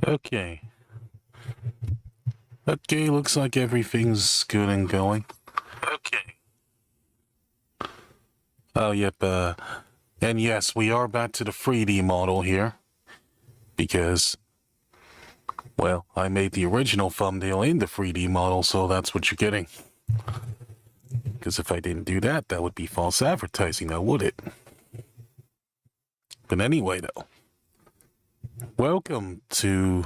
Okay. Okay, looks like everything's good and going. Okay. Oh, yep, and yes, we are back to the 3D model here. Because, well, I made the original thumbnail in the 3D model, so that's what you're getting. Because if I didn't do that, that would be false advertising now, would it? But anyway, though. Welcome to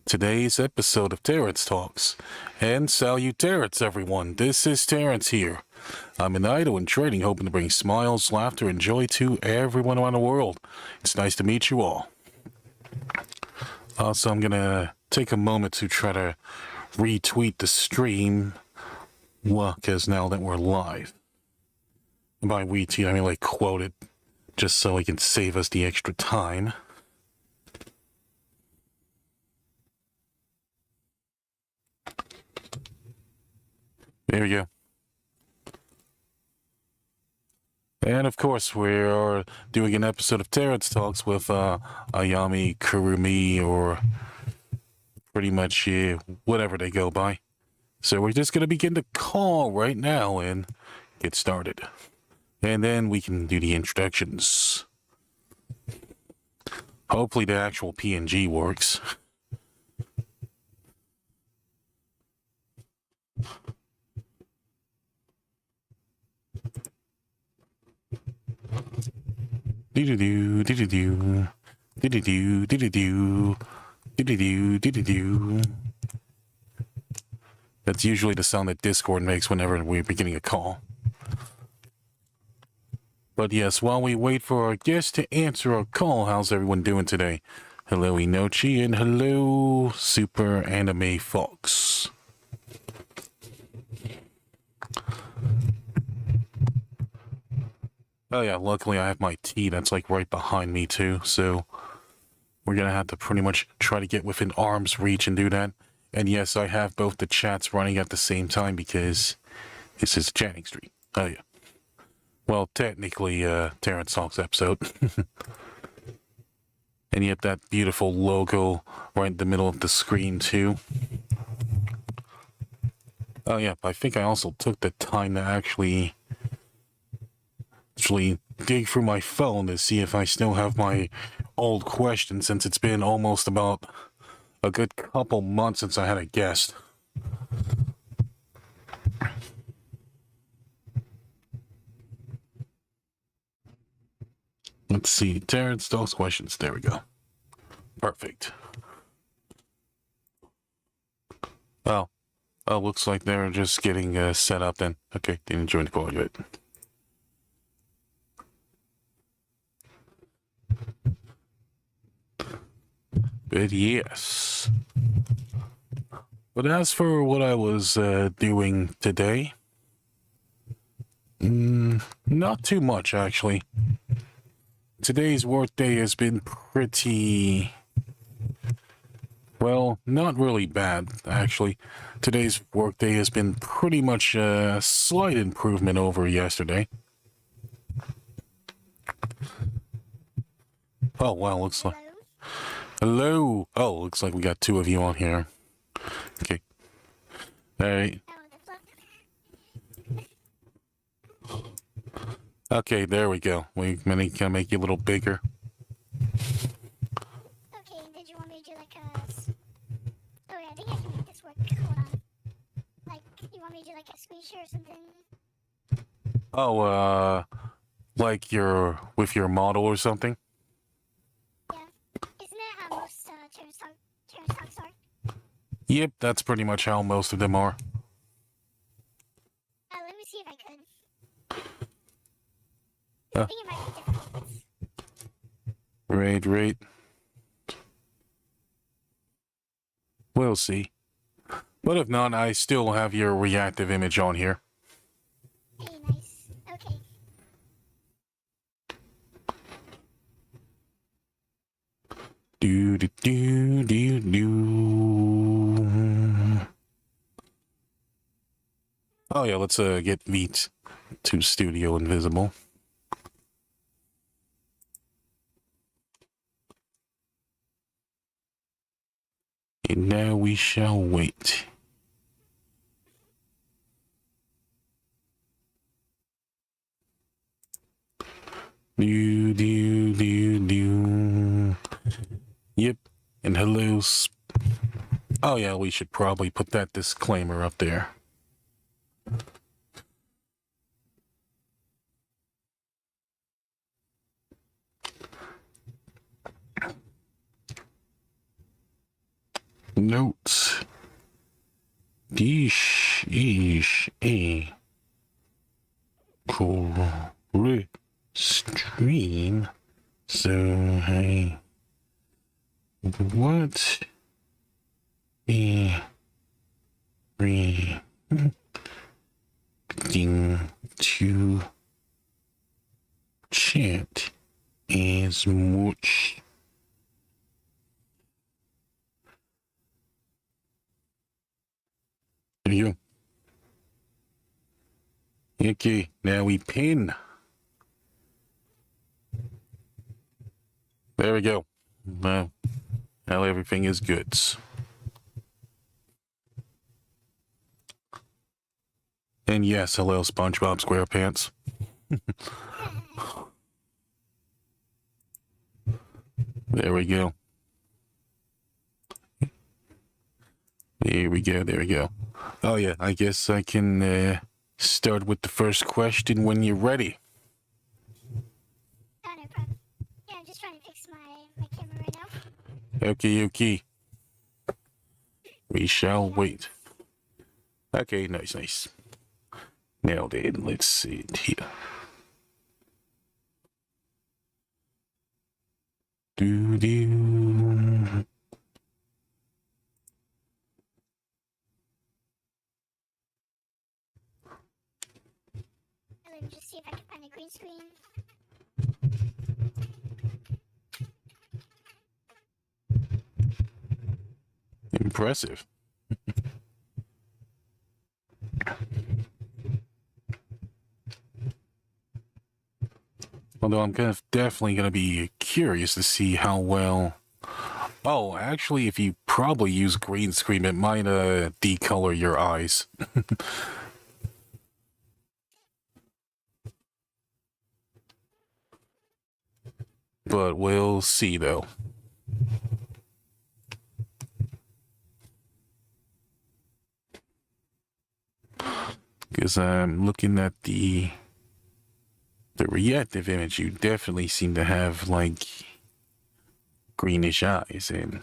today's episode of Terence Talks. And salutations, everyone. This is Terence here. I'm an idol in training, hoping to bring smiles, laughter, and joy to everyone around the world. It's nice to meet you all. Also, I'm gonna take a moment to try to retweet the stream, well, because now that we're live. And by retweet, I mean like quote it, just so it can save us the extra time. There we go. And of course, we are doing an episode of Terence Talks with Ayami, Kurumi, or pretty much whatever they go by. So we're just going to begin the call right now and get started. And then we can do the introductions. Hopefully the actual PNG works. Do-do-do, do-do-do, do-do-do, do-do-do, do-do-do, do-do-do. That's usually the sound that Discord makes whenever we're beginning a call. But yes, while we wait for our guest to answer our call, how's everyone doing today? Hello, Inochi, and hello, Super Anime Fox. Oh yeah, luckily I have my tea that's like right behind me too, so we're gonna have to pretty much try to get within arm's reach and do that. And yes, I have both the chats running at the same time because this is a chatting stream. Oh yeah. Well, technically, Terence Talks episode. And yet that beautiful logo right in the middle of the screen too. Oh yeah, I think I also took the time to actually dig through my phone to see if I still have my old question, since it's been almost about a good couple months since I had a guest. Let's see, Terence Talks questions. There we go. Perfect. Oh, looks like they're just getting set up then. Okay, didn't join the call yet. But yes. But as for what I was doing today, not too much actually. Today's workday has been pretty, well, not really bad actually. Today's workday has been pretty much a slight improvement over yesterday. Oh wow, looks like... Hello! Oh, looks like we got two of you on here. Okay. Alright. Okay, there we go. We can make you a little bigger. Okay, did you want me to do like a... Oh yeah, I think I can make this work. Hold on. Like, you want me to do like a screen share or something? Oh, like you're with your model or something? Terence Talks are? Yep, that's pretty much how most of them are. Let me see if I could. I think it might be different. Right. We'll see. But if not, I still have your reactive image on here. Hey, nice. Okay. Oh yeah, let's get Vt to Studio Invisible. And now we shall wait. Do. Yep. And hello. Oh yeah, we should probably put that disclaimer up there. Notes. A stream. So hey, what reading to chat as much. There you go. Okay, now we pin. There we go. Now everything is good. And yes, hello, SpongeBob SquarePants. There we go. There we go. Oh yeah, I guess I can start with the first question when you're ready. Oh, no problem. Yeah, I'm just trying to fix my camera right now. Okay. We shall wait. Okay, nice. Now then, let's see it here. Do. Let me just see if I can find a green screen. Impressive. Although I'm definitely gonna be curious to see how well. Oh, actually, if you probably use green screen, it might decolor your eyes. But we'll see, though. Because I'm looking at the reactive image, you definitely seem to have, like, greenish eyes. And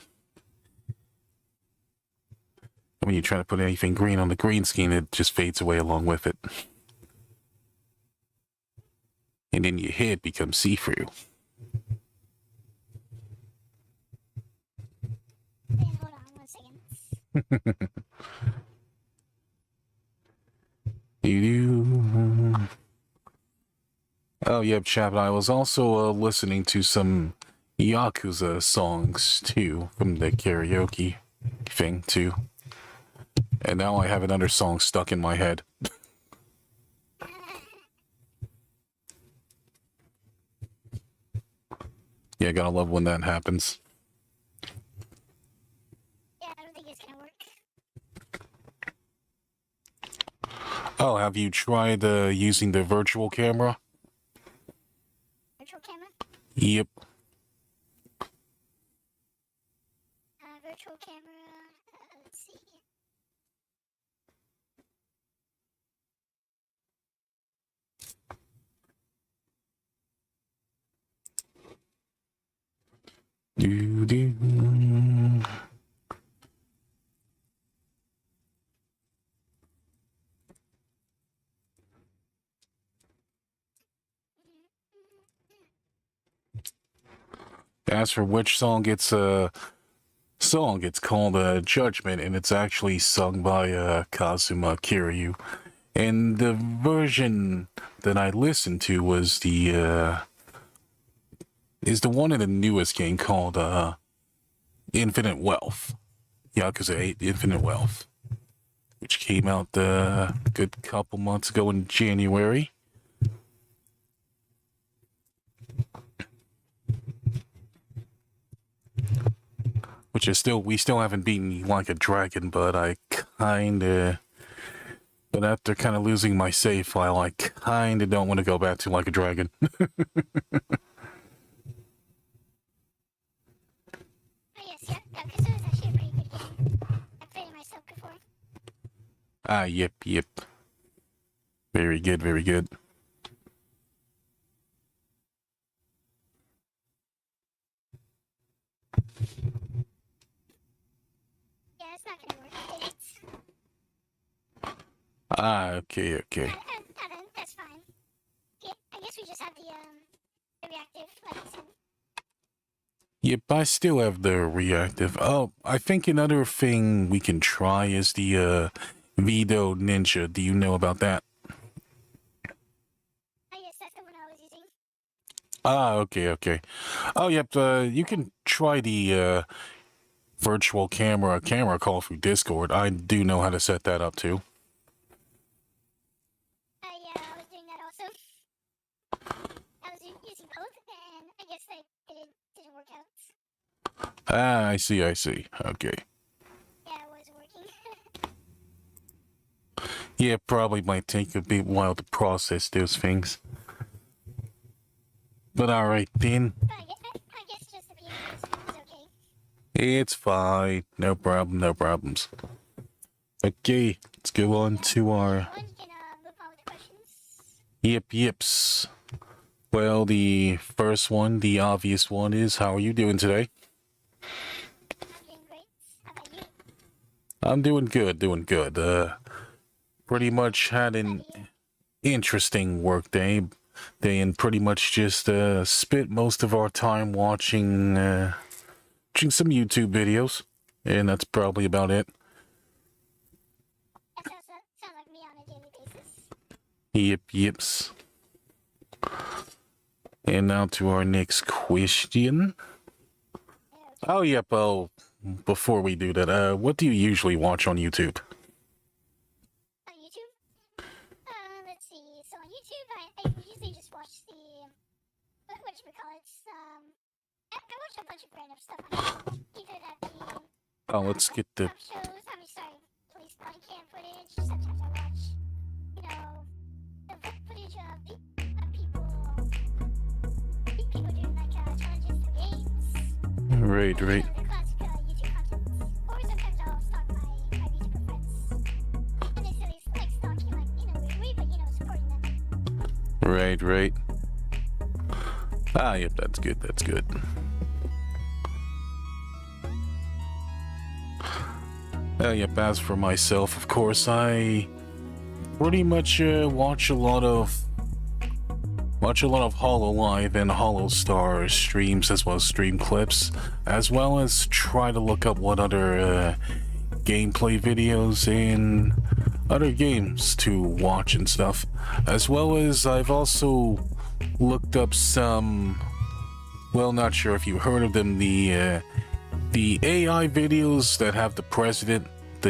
when you try to put anything green on the green screen, it just fades away along with it. And then your head becomes see-through. Hold on 1 second. Oh, yep, Chap. I was also listening to some Yakuza songs, too, from the karaoke thing, too. And now I have another song stuck in my head. Yeah, gotta love when that happens. Yeah, I don't think it's gonna work. Oh, have you tried using the virtual camera? Virtual camera? Yep. Virtual camera. Let's see. Do. As for which song, it's a song. It's called Judgment, and it's actually sung by Kazuma Kiryu. And the version that I listened to was the one in the newest game called Infinite Wealth. Yakuza 8 Infinite Wealth, which came out a good couple months ago in January. which is we still haven't beaten like a dragon, but but after kind of losing my save file, I kind of don't want to go back to like a dragon. Oh yes, yeah, because it was actually a pretty good game. I played it myself before. Ah, yep. Very good, very good. Yeah, it's not gonna work. It's... Ah, okay. That's fine. Yeah, I guess we just have the reactive, like I said. Yep, I still have the reactive. Oh, I think another thing we can try is the Vito Ninja. Do you know about that? Oh yes, that's the one I was using. Ah, okay. Oh, yep, you can try the virtual camera call through Discord. I do know how to set that up too. Yeah, I was doing that also. I was using both, and I guess they didn't work out. Ah, I see. Okay. Yeah, it was working. Yeah, probably might take a bit while to process those things. But alright then. But I guess just the beginning was okay. It's fine. No problems. Okay, let's go on to our... You can move on with the questions. Yips. Well, the first one, the obvious one is, how are you doing today? I'm doing great. How about you? I'm doing good. Pretty much had an interesting work day and pretty much just spent most of our time watching some YouTube videos, and that's probably about it. That sounds like me on a daily basis. Yips. And now to our next question. Oh, yep. Oh, before we do that, what do you usually watch on YouTube? On YouTube? Let's see. So on YouTube, I usually just watch the whatchamacallit. I watch a bunch of random stuff. Either that the Oh, let's get the... cop shows. Police body cam footage. Sometimes I watch, the footage of people doing like challenges to games. Right. The classic YouTube content. Or sometimes I'll stalk my Vtuber friends. And they say it's like stalking, like, in a weird way, but, supporting them. Right. Ah, yep, that's good. Yep, as for myself, of course, I pretty much watch a lot of HoloLive and HoloStar streams, as well as stream clips, as well as try to look up what other gameplay videos and other games to watch and stuff, as well as I've also looked up some, well, not sure if you've heard of them, the AI videos that have the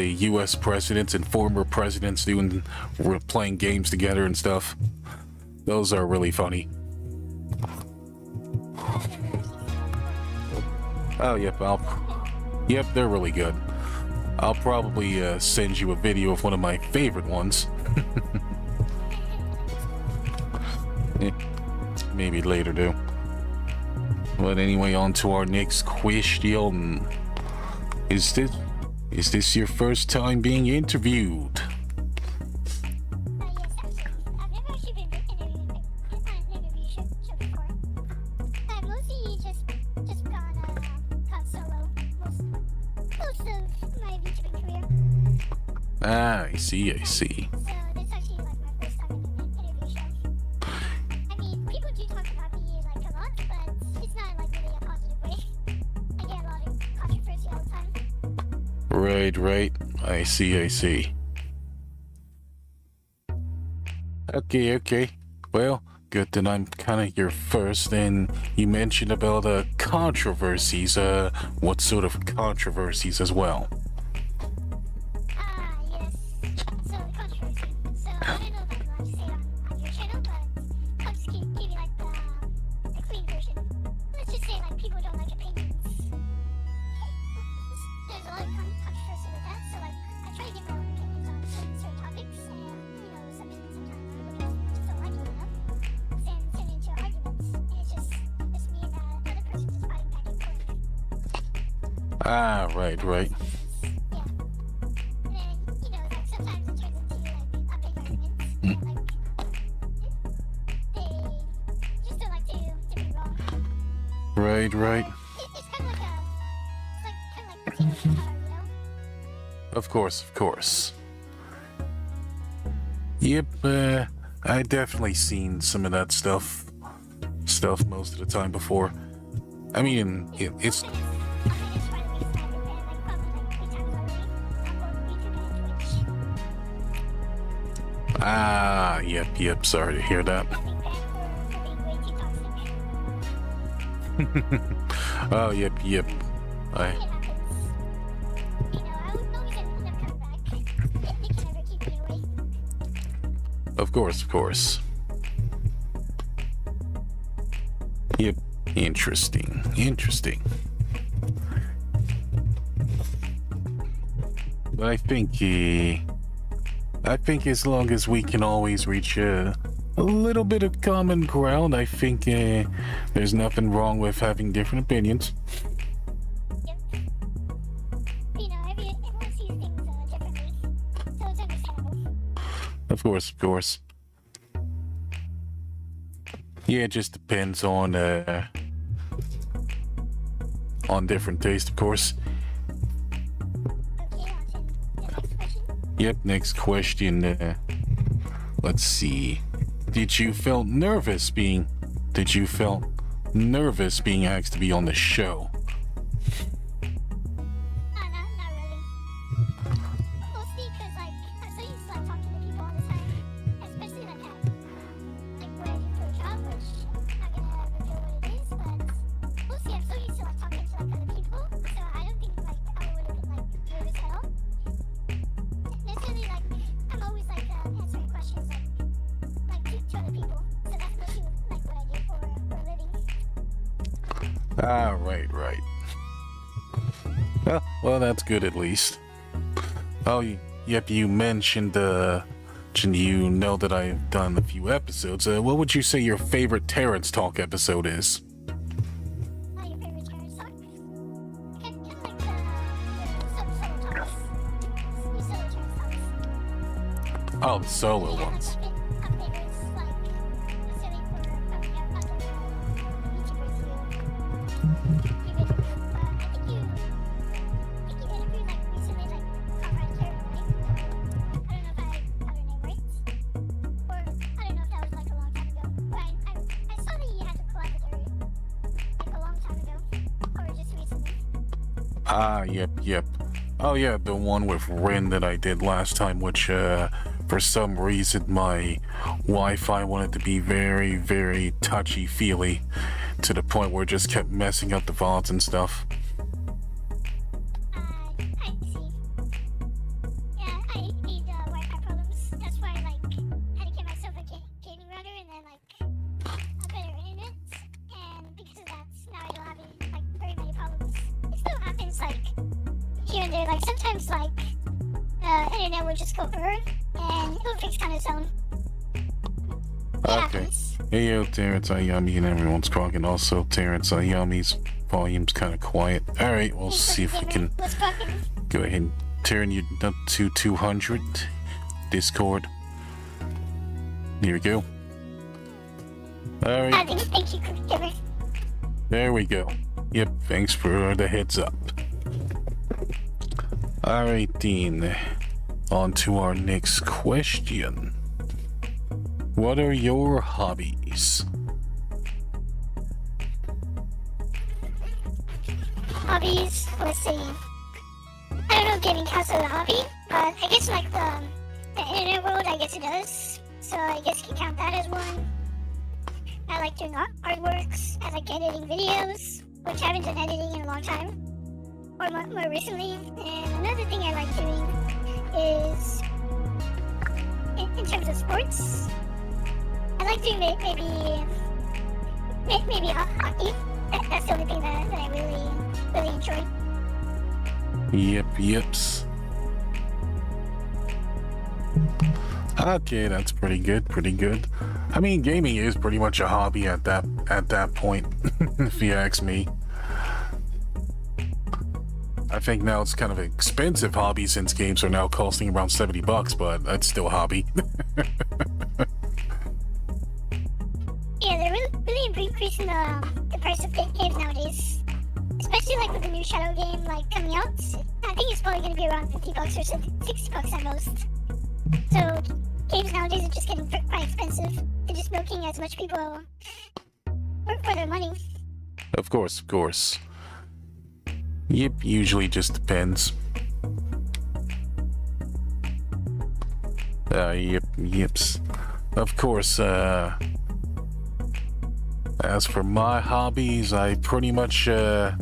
US presidents and former presidents playing games together and stuff. Those are really funny. Oh, yep, they're really good. I'll probably send you a video of one of my favorite ones. Maybe later, though. But anyway, on to our next question. Is this your first time being interviewed? Yes, I've never actually been interviewed on an interview show before. I've mostly just gone solo most of my VTubing career. Ah, I see. So this actually like my first time in an interview show. I mean, people do talk about me like a lot, but it's not like really a positive way. I get a lot of controversy all the time. Right. I see. Okay. Well, good that I'm kind of your first. And you mentioned about controversies. What sort of controversies as well? Yes. So the controversy. So I don't know if I'm allowed to say it on your channel, but I'll just give you like the clean version. Let's just say like people don't like opinions. Ah, right, right. Yeah. And then, you know, like sometimes it turns into like a big argument. And, like, they just don't like to be wrong. Right, right. It's kind of like kind of like potato and Kotaro, you know? Of course, of course. Yep, I definitely seen some of that stuff most of the time before. I mean, it's Something is trying to waste time with like probably like 3 times already on both Vtuber and Twitch. ah, yep. Sorry to hear that. I think that for being way too toxic. Oh, yep. It happens. You know, I would always end up coming back. They can never keep me away. Of course. Yep. Interesting. But I think as long as we can always reach a little bit of common ground, I think there's nothing wrong with having different opinions. Yep. You know, everyone sees things differently, so it's understandable. Of course. Yeah, it just depends on different taste, of course. Okay, on to the next question. Yep, next question. Let's see. Did you feel nervous being asked to be on the show? Not really. Mostly because, like, I'm so used to, like, talking to people all the time. Especially, like, when I do for a job, which I'm not gonna reveal what it is, but mostly I'm so used to, like, talking to, like, other people, so I don't think, like, I would have been, like, nervous at all. Necessarily, like, I'm always, like, answering questions, like to other people, so that's mostly, like, what I do for a living. Ah, right. Well, that's good at least. Oh, yep, you mentioned, you know that I've done a few episodes. What would you say your favorite Terence Talk episode is? Your favorite Terence talk? Kind of like the solo talks. Your solo Terence talks. Oh, the solo Yeah, ones. like favorites, like necessarily for probably other YouTubers who interview. I think you interviewed like recently, like Comrade Terry, right? I don't know if I got her name right, or I don't know if that was like a long time ago. But I saw that you had a collab with her like a long time ago, or just recently. Ah, yep. Oh, yeah, the one with Rin that I did last time, which, for some reason, my Wi-Fi wanted to be very, very touchy-feely, to the point where it just kept messing up the VODs and stuff. I see. Yeah, I need Wi-Fi problems. That's why I had to get myself a gaming router and then a better internet. And because of that, now I don't have very many problems. It still happens here and there. Like sometimes internet will just go error and it'll fix on its own. It Okay. happens. Hey, yo, Terence, Ayami, and everyone's talking. Also, Terence, Ayami's volume's kind of quiet. All right, we'll see if we can What's cracking? go ahead and turn you up to 200. Discord. Here we go. All right, Thank you, Giver. there we go. Yep, thanks for the heads up. All right, Dean. On to our next question. What are your hobbies? Hobbies, let's see. I don't know if gaming counts as a hobby, but I guess the internet world, I guess it does. So I guess you can count that as one. I like doing artworks. I like editing videos, which I haven't done editing in a long time, or more recently. And another thing I like doing is, in terms of sports, I like doing maybe hockey. That's the only thing that I really enjoy. Yeps. Okay, that's pretty good. I mean, gaming is pretty much a hobby at that point, if you ask me. I think now it's kind of an expensive hobby since games are now costing around $70, but that's still a hobby. Yeah, they're really increasing the price of games nowadays. Especially like with the new Shadow game like coming out. I think it's probably going to be around $50 or $60 at most. So games nowadays are just getting quite expensive. They're just milking as much people for their money. Of course. Yep, usually just depends. Yips. Of course, as for my hobbies, I pretty much, I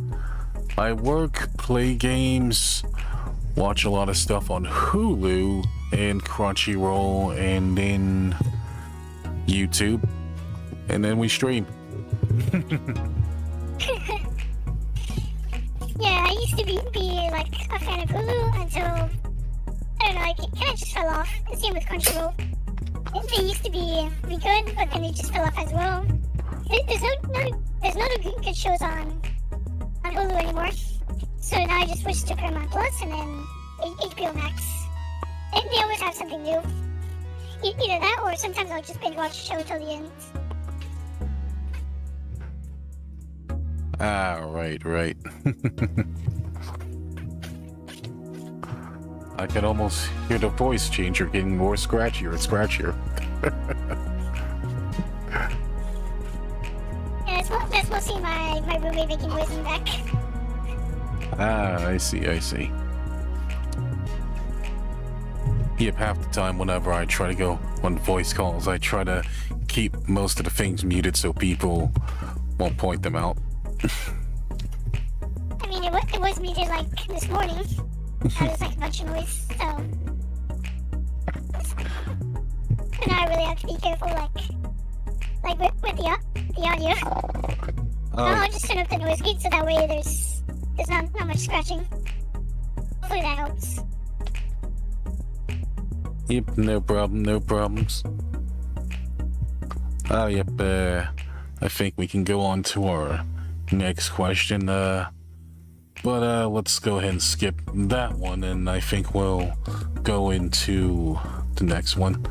work, play games, watch a lot of stuff on Hulu and Crunchyroll and then YouTube, and then we stream. Yeah, I used to be like a fan of Hulu until, I don't know, I kind of just fell off. The same with Crunchyroll. They used to be good, but then they just fell off as well. There's no good shows on Hulu anymore. So now I just switched to Paramount Plus and then HBO Max. They always have something new. Either that or sometimes I'll just binge watch a show till the end. Right. I can almost hear the voice changer getting more scratchier and scratchier. Yeah, that's mostly my roommate making noise in the back. I see. Yep, half the time whenever I try to go on voice calls, I try to keep most of the things muted so people won't point them out. I mean, it was muted like this morning. That was like a bunch of noise, so. But now I really have to be careful, like with the audio. I'll just turn up the noise gate so that way there's not much scratching. Hopefully that helps. Yep, no problems. Yep, I think we can go on to our next question, but let's go ahead and skip that one, and I think we'll go into the next one.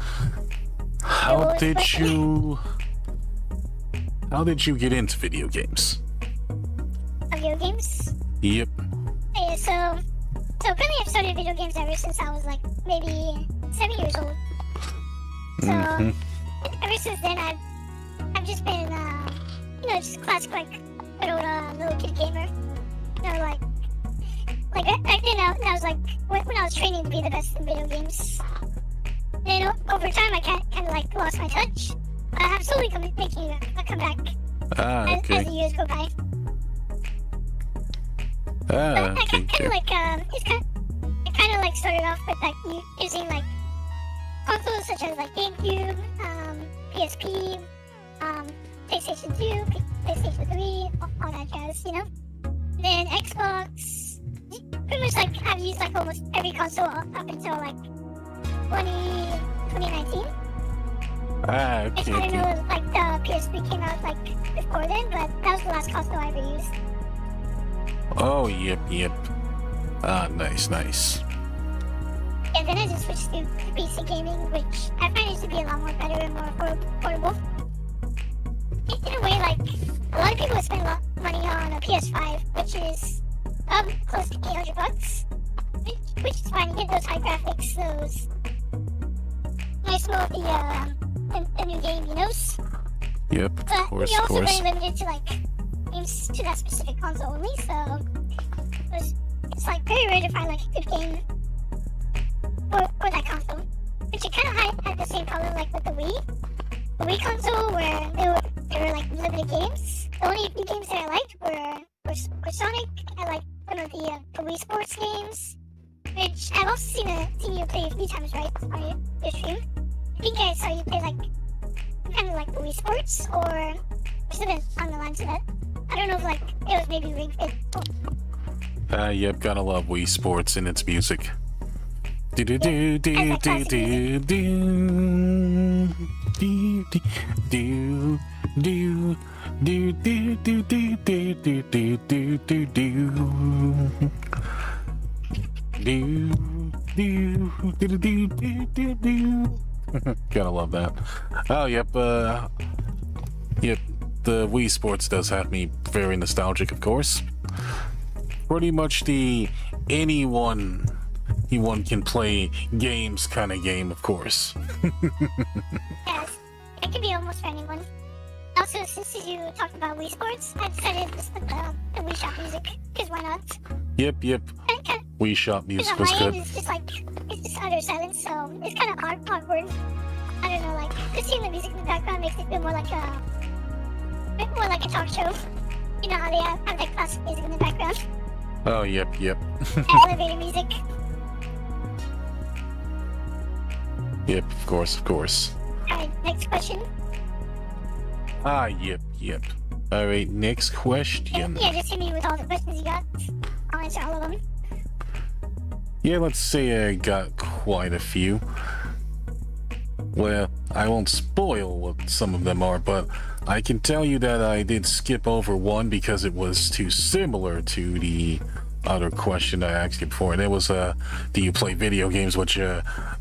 How did you get into video games? Video games? Yep. Yeah, so apparently I've started video games ever since I was like maybe 7 years old. So ever since then I've just been just classic like good old little kid gamer. Like back then I was like when I was training to be the best in video games. Then over time I kind of like lost my touch. I'm slowly making a comeback as the years go by. I kind of like it kind of like started off with like using like consoles such as like GameCube, PSP, PlayStation 2, PlayStation 3, all that jazz, Then Xbox, pretty much like I've used like almost every console up until like 2019. I don't know if like the PSP came out like before then, but that was the last console I ever used. Oh, yep. Nice. And then I just switched to PC gaming, which I find it to be a lot more better and more affordable. In a way, like, a lot of people spend a lot of money on a PS5, which is close to $800, which is fine. You get those high graphics, those nice little, the new game, Yep, but course, you're also very limited to, like, games to that specific console only, so it's like very rare to find, like, a good game for that console. Which it kind of had the same problem, like, with the Wii console, where there were like limited games. The only few games that I liked were Sonic. I liked one of the Wii Sports games, which I've also seen you play a few times, right, on your stream. I think I saw you play like kind of like the Wii Sports or something on the lines of that. I don't know if like it was maybe Ring Fit. Yep, gotta love Wii Sports and its music. Gotta love that. Oh, yep. Yep. The Wii Sports does have me very nostalgic, of course. Pretty much the anyone can play games kind of game, of course. Yes, it can be almost for anyone. Also, since you talked about Wii Sports, I decided to put the Wii Shop music, because why not? Yep. Wii Shop music was good. It's just like, it's just utter silence, so it's kind of awkward. I don't know, like, just seeing the music in the background makes it feel more like a talk show. You know how they have like classic music in the background? Oh, yep. Elevator music. Yep, of course. Alright, next question. Yep. Alright, next question. Yeah, just hit me with all the questions you got. I'll answer all of them. Yeah, let's say I got quite a few. Well, I won't spoil what some of them are, but I can tell you that I did skip over one because it was too similar to the other question I asked you before. And it was, do you play video games? Which,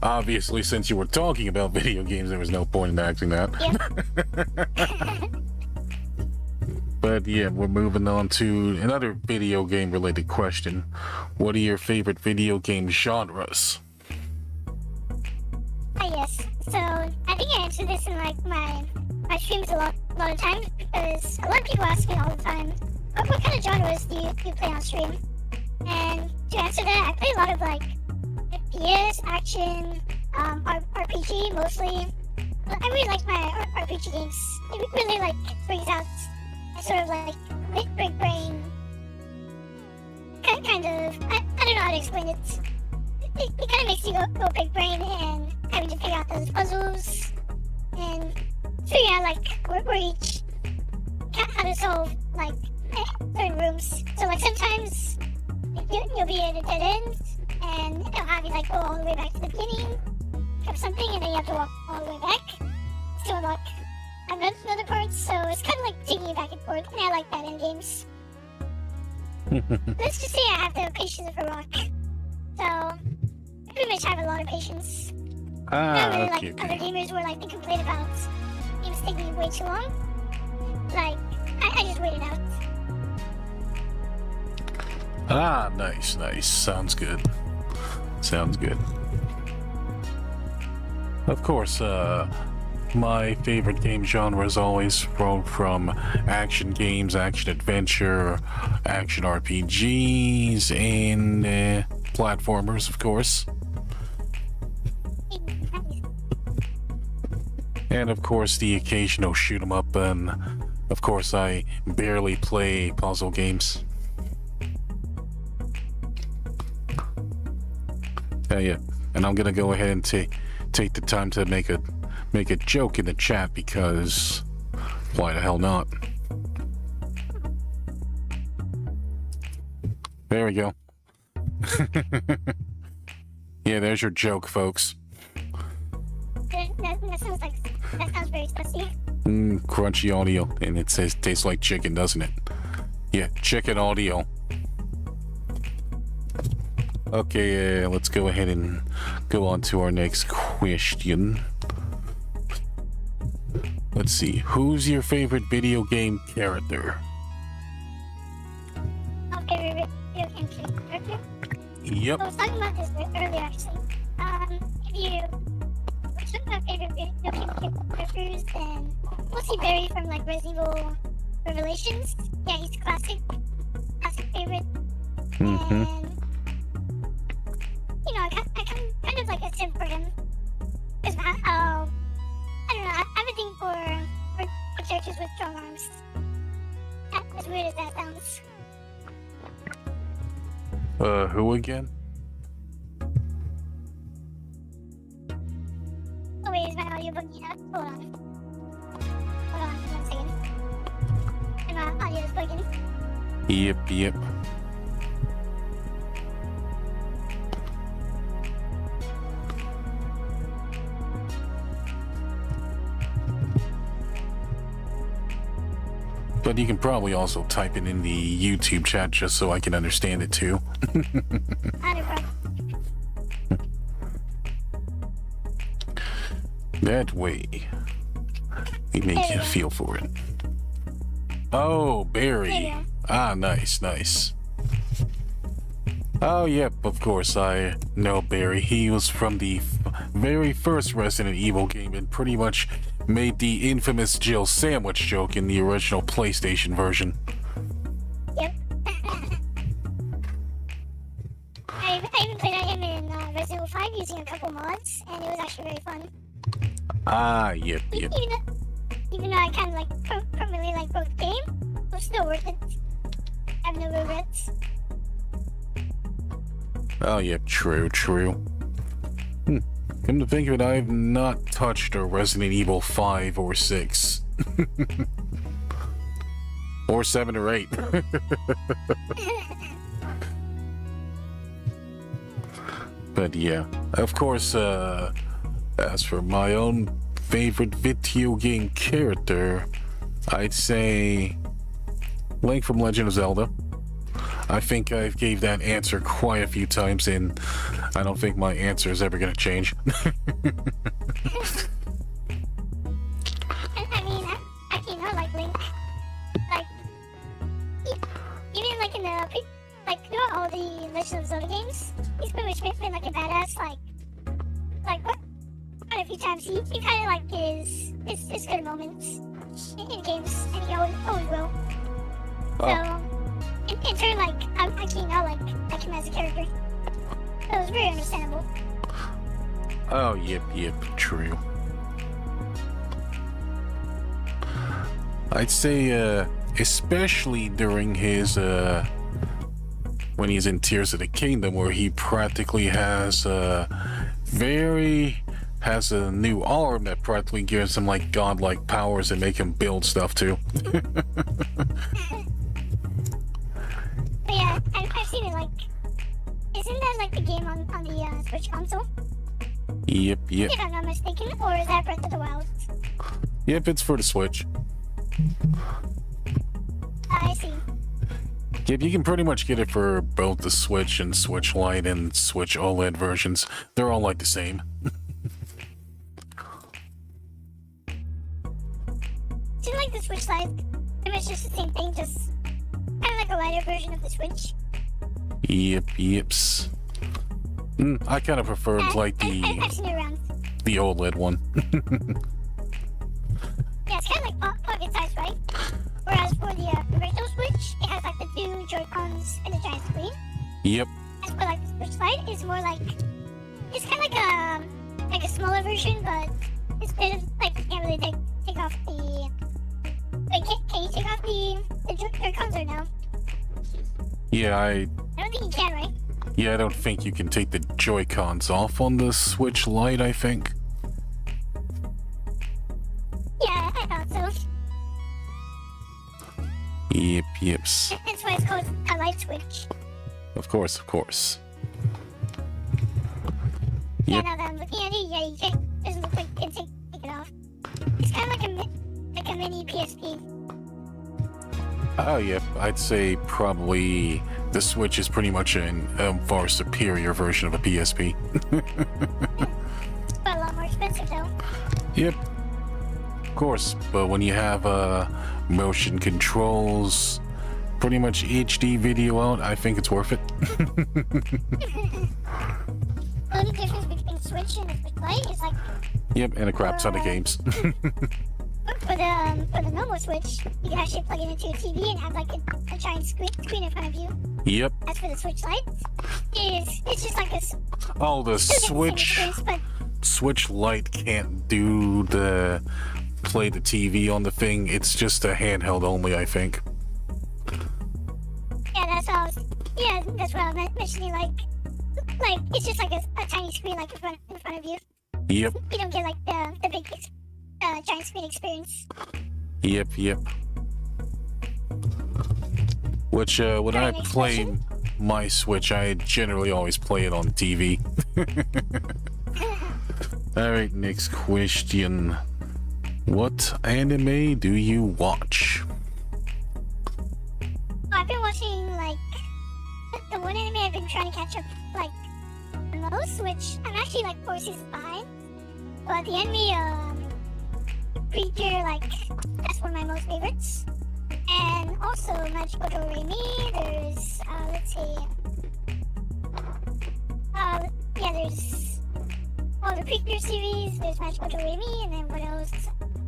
obviously, since you were talking about video games, there was no point in asking that. Yeah. But yeah, we're moving on to another video game related question. What are your favorite video game genres? Yes. So I think I answered this in like my streams a lot of times because a lot of people ask me all the time, what kind of genres do you play on stream? And to answer that, I play a lot of like FPS, action, RPG mostly. I really like my RPG games. It really like brings out a sort of like big brain kind of. I don't know how to explain it. It kind of makes you go big brain and having to figure out those puzzles and figure out like where each how to solve like certain rooms. So like sometimes you'll be at a dead end and it'll have you like go all the way back to the beginning of something and then you have to walk all the way back to unlock another part. So it's kind of like taking you back and forth, and I like that in games. Let's just say I have the patience of a rock. So I pretty much have a lot of patience. Not really like other gamers where like they complain about games taking way too long. Like I just wait it out. Nice. Sounds good. Of course, my favorite game genre is always from action games, action adventure, action RPGs, and platformers, of course. And of course, the occasional shoot 'em up, and of course, I barely play puzzle games. Yeah, and I'm gonna go ahead and take the time to make a joke in the chat because why the hell not? There we go. Yeah, there's your joke, folks. That sounds very spicy. Crunchy audio, and it says tastes like chicken, doesn't it? Yeah, chicken audio. Okay, let's go ahead and go on to our next question. Let's see, who's your favorite video game character? Okay, video game character. Yep. I was talking about this earlier, actually. If you were talking about favorite video game characters, then mostly Barry from like Resident Evil Revelations. Yeah, he's classic favorite. And you know, I kind of like a sim for him because I don't know. I have a thing for characters with strong arms. As weird as that sounds. Who again? Oh wait, is my audio bugging out? Hold on 1 second. And my audio is bugging. Yep. But you can probably also type it in the YouTube chat just so I can understand it too. I don't know. That way. We make you feel for it. Oh, Barry. Ah, nice, nice. Oh, yep, of course, I know Barry. He was from the very first Resident Evil game and pretty much made the infamous Jill sandwich joke in the original PlayStation version. Yep. I even played him in Resident Evil 5 using a couple mods, and it was actually very fun. Ah, yep. Even though I kind of like permanently like both the game, it was still worth it. I have no regrets. Oh, yep, true. Come to think of it, I've not touched a Resident Evil 5 or 6. Or 7 or 8. But yeah, of course, as for my own favorite video game character, I'd say Link from Legend of Zelda. I think I've gave that answer quite a few times, and I don't think my answer is ever going to change. I mean, actually, not like Link. Like, even like in the throughout all the Legend of Zelda games, he's pretty much been like a badass. Like quite a few times. He kind of like his good moments in games, and he always will. So. In turn, like, I'm actually not like him as a character. So it was very understandable. Oh, yep, true. I'd say, especially during his, when he's in Tears of the Kingdom, where he practically has a new arm that practically gives him, like, godlike powers and make him build stuff, too. But yeah, I've seen it, like, isn't that like the game on the Switch console? Yep. If I'm not mistaken, or is that Breath of the Wild? Yep, it's for the Switch. I see. Yep, you can pretty much get it for both the Switch and Switch Lite and Switch OLED versions. They're all like the same. Seems like the Switch Lite, pretty much just the same thing, just kind of like a lighter version of the Switch. Yeps. I kind of prefer like the OLED one. Yeah, it's kind of like pocket size, right? Whereas for the original Switch, it has like the two Joy-Cons and the giant screen. Yep. As for like the Switch Lite, it's more like, it's kind of like a smaller version, but instead of like you can't really take off the. Wait, can you take off the Joy-Cons or no? Yeah, I don't think you can, right? Yeah, I don't think you can take the Joy-Cons off on the Switch Lite, I think. Yeah, I thought so. Yeps. That's why it's called a Light Switch. Of course. Yeah, now that I'm looking at it, yeah, you can't, doesn't look like you can take it off. It's kind of like a mini PSP. Oh, yep. I'd say probably the Switch is pretty much a far superior version of a PSP. But a lot more expensive, though. Yep. Of course, but when you have motion controls, pretty much HD video out, I think it's worth it. The only difference between Switch and the Switch Lite is like... Yep, and a crap ton of games. For the normal Switch, you can actually plug it into a TV and have like a giant screen in front of you. Yep. As for the Switch Lite, it's just like a... Oh, the Switch Lite can't do play the TV on the thing. It's just a handheld only, I think. Yeah, that's what I was mentioning. Like it's just like a tiny screen like in front of you. Yep. You don't get like the big giant screen experience. Yep. Which when I play my Switch, I generally always play it on TV. Alright, next question. What anime do you watch? I've been watching like the one anime I've been trying to catch up like the most, which I'm actually like 4 seasons behind. But the enemy creature, like, that's one of my most favorites. And also Magical Doremi, there's, let's see. Yeah, there's all the creature series, there's Magical Doremi, and then what else?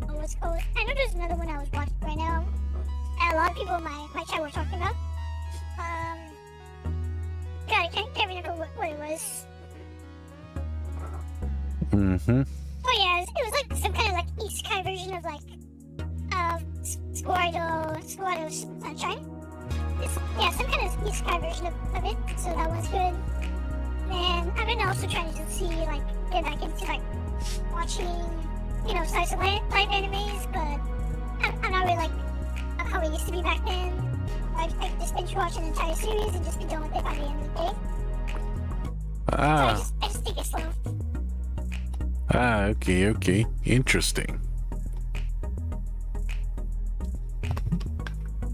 What's called? I know there's another one I was watching right now. And a lot of people in my chat were talking about. God, I can't remember what it was. Mm-hmm. Oh yeah, it was like some kind of like isekai version of like Squirtle Sunshine. Yeah, some kind of isekai version of it. So that one's good. And I've been also trying to see like get back into like watching, you know, slice of life animes, but I'm not really like how it used to be back then. I just binge watch an entire series and just be done with it by the end of the day. Ah. So I just take it slow. Ah, okay. Interesting.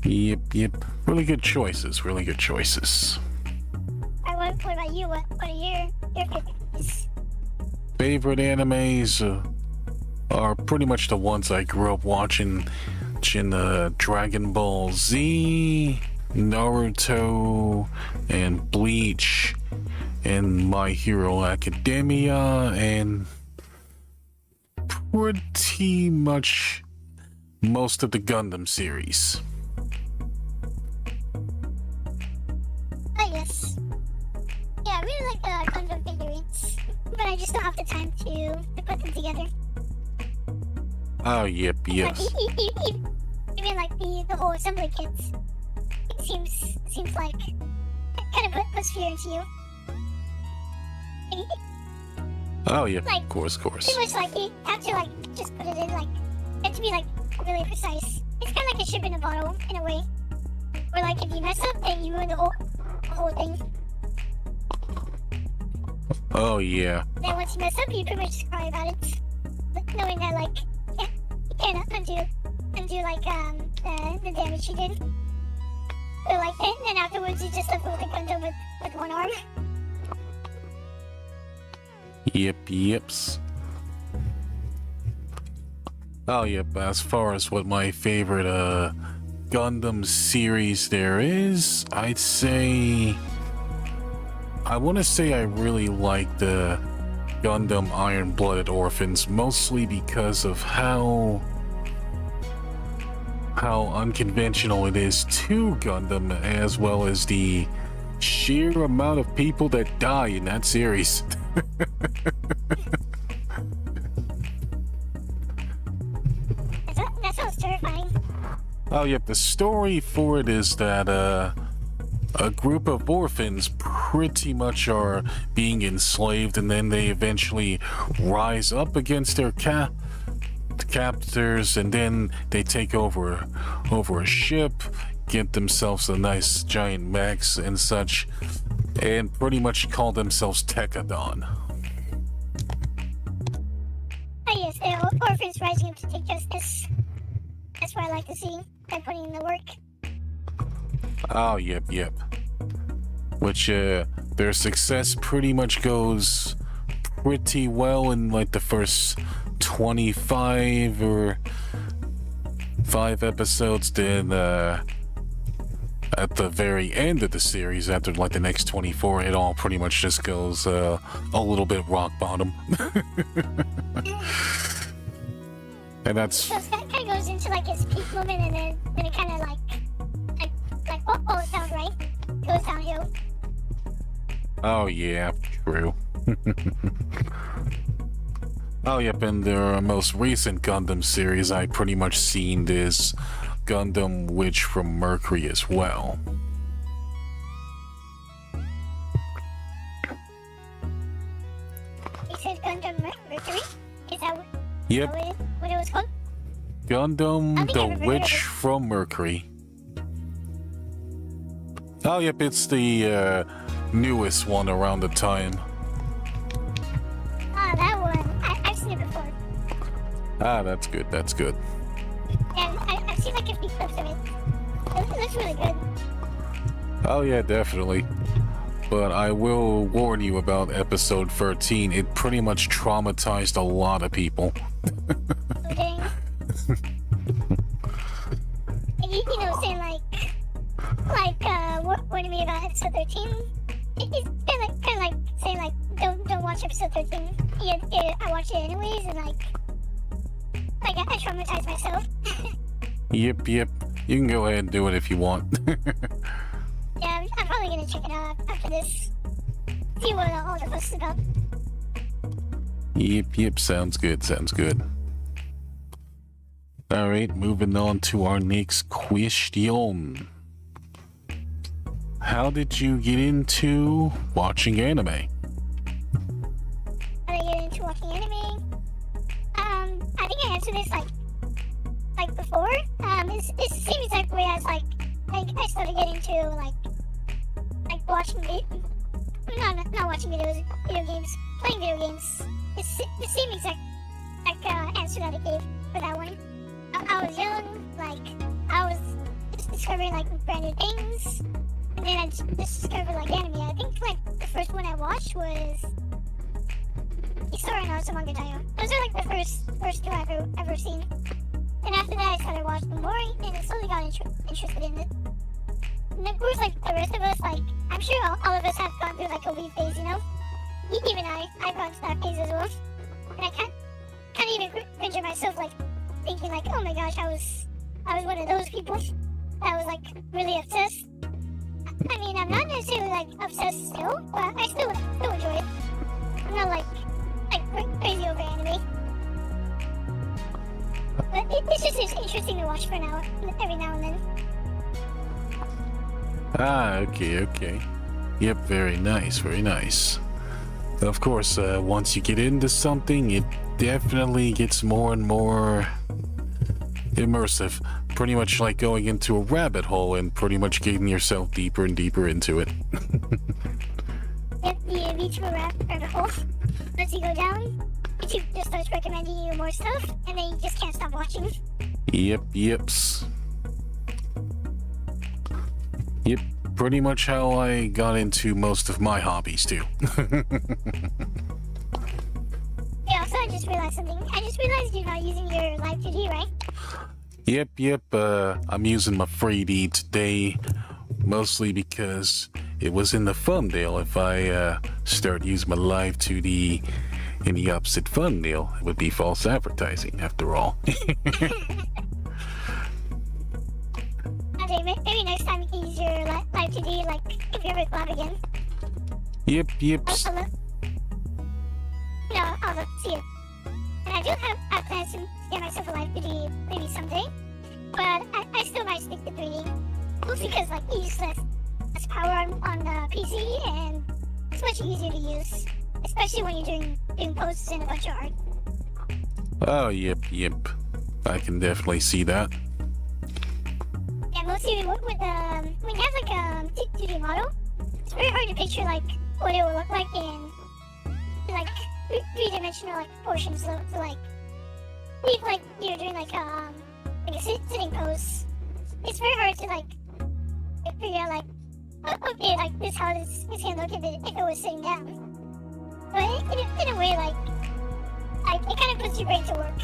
Yep. Really good choices. What about you? What are your favorites? Favorite animes are pretty much the ones I grew up watching. Dragon Ball Z, Naruto, and Bleach, and My Hero Academia, and pretty much most of the Gundam series. Oh yes. Yeah, I really like Gundam figurines, but I just don't have the time to put them together. Oh, yep. Like, even like the whole assembly kits, it seems like it kind of puts fear into you. Oh, yeah, like, of course. Pretty much like you have to like just put it in like, you have to be like really precise. It's kind of like a ship in a bottle in a way, where like if you mess up, then you ruin the whole thing. Oh, yeah. Then once you mess up, you pretty much just cry about it, but knowing that like you can't undo like the damage you did. So like then afterwards you just left with the Gundam with one arm. Yeps. Oh, yep. As far as what my favorite Gundam series there is, I want to say I really like the Gundam Iron-Blooded Orphans, mostly because of how unconventional it is to Gundam, as well as the sheer amount of people that die in that series. That sounds terrifying. Oh, yep. The story for it is that a group of orphans pretty much are being enslaved, and then they eventually rise up against their captors, and then they take over a ship, get themselves a nice giant mechs and such, and pretty much call themselves Tekadon. Oh yes, the orphans rising up to take justice. That's what I like to see. They're putting in the work. Oh, yep. Which, their success pretty much goes pretty well in, like, the first 25 or 5 episodes. Then, at the very end of the series, after, like, the next 24, it all pretty much just goes, a little bit rock bottom. And that's... So it kind of goes into, like, its peak moment, and then it kind of, like oh, it sounds right. Goes downhill. Oh, yeah, true. Oh, yep, and their most recent Gundam series I pretty much seen is Gundam Witch from Mercury as well. You said Gundam Mercury? Is that what it was called? Gundam the Witch from Mercury. Oh, yep, it's the newest one around the time. Ah, that one. I've seen it before. Ah, that's good. And I've seen like a few clips of it. It looks really good. Oh, yeah, definitely. but I will warn you about episode 13. It pretty much traumatized a lot of people. Okay. You know, saying warning me about episode 13. It's kind of like saying like, don't watch episode 13. Yeah, I watch it anyways, and like I traumatized myself. Yep. You can go ahead and do it if you want. Yeah, I'm probably gonna check it out after this. See what all the fuss is about. Yep. Sounds good. Alright, moving on to our next question. How did you get into watching anime? How did I get into watching anime? I think I answered this like before. It's the same exact way as I started getting into like watching not watching video games, playing video games. It's the same exact answer that I gave for that one. I was young, I was just discovering brand new things, and then I just discovered anime. I think the first one I watched was Isora no Samagatayo. Those are the first two I've ever seen. And after that I started watching more, and I slowly got interested in it. And of course, the rest of us, I'm sure all of us have gone through a weed phase, you know? Even I've gone through that phase as well. And I can't even picture myself thinking oh my gosh, I was one of those people that was really obsessed. I mean, I'm not necessarily obsessed still, but I still enjoy it. I'm not crazy over anime. But it's just interesting to watch every now and then. Okay. Yep, very nice. Of course, once you get into something, it definitely gets more and more immersive. Pretty much like going into a rabbit hole and pretty much getting yourself deeper and deeper into it. Yep, the Vtuber rabbit hole. Once you go down, YouTube just starts recommending you more stuff, and then you just can't stop watching. Yeps. Yep, pretty much how I got into most of my hobbies too. Yeah, also I just realized something. I just realized you're not using your live 2D, right? Yep, I'm using my 3D today, mostly because it was in the thumbnail. If I start using my live 2D in the opposite thumbnail, it would be false advertising after all. Okay, maybe next time you can use your live 2D, if you ever collab again. Yep. I'll look, see you. And I do have plans to get myself a live 2D maybe someday, but I still might stick to 3D. Mostly because it uses less power on the PC, and it's much easier to use, especially when you're doing posts and a bunch of art. Oh, yep. I can definitely see that. Yeah, mostly when you have a 2D model, it's very hard to picture what it will look like in three-dimensional proportions. So if you're doing a sitting pose, it's very hard to figure out okay, this is how this can look if it was sitting down. But in a way, it kind of puts your brain to work,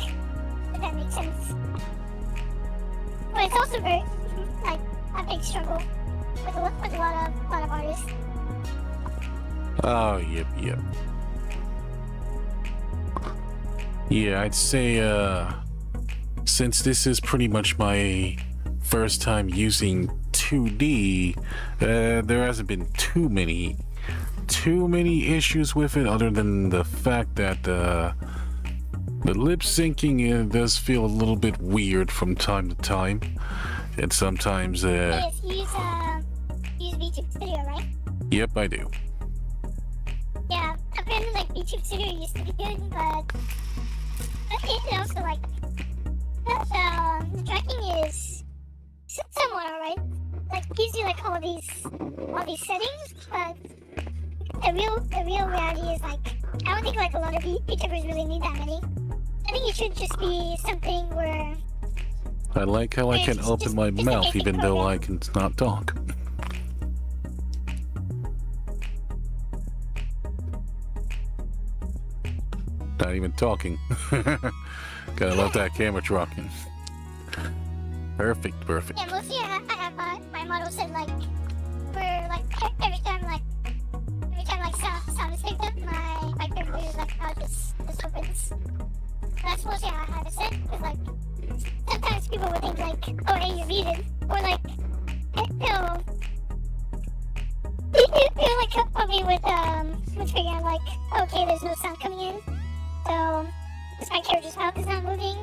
if that makes sense. But it's also very a big struggle with a lot of artists. Oh, yep. Yeah, I'd say, since this is pretty much my first time using 2D, there hasn't been too many issues with it, other than the fact that the lip syncing does feel a little bit weird from time to time, and sometimes Yes, you use VTube Studio, right? Yep, I do. Yeah, apparently VTube Studio used to be good, but it also the tracking is somewhat alright. Gives you all these settings, but the real reality is I don't think a lot of VTubers really need that many. I think it should just be something where I like how I can open my mouth even though I can not talk. Not even talking. Gotta love that camera rocking. Perfect. Yeah, mostly I have my model set like for like every time sound is picked up, my computer is like how this opens. That's mostly how I have it set. Cause like sometimes people would think like, oh hey, you're muted, or like he'll like help me with figuring out like, okay, there's no sound coming in, so this my character's mouth is not moving.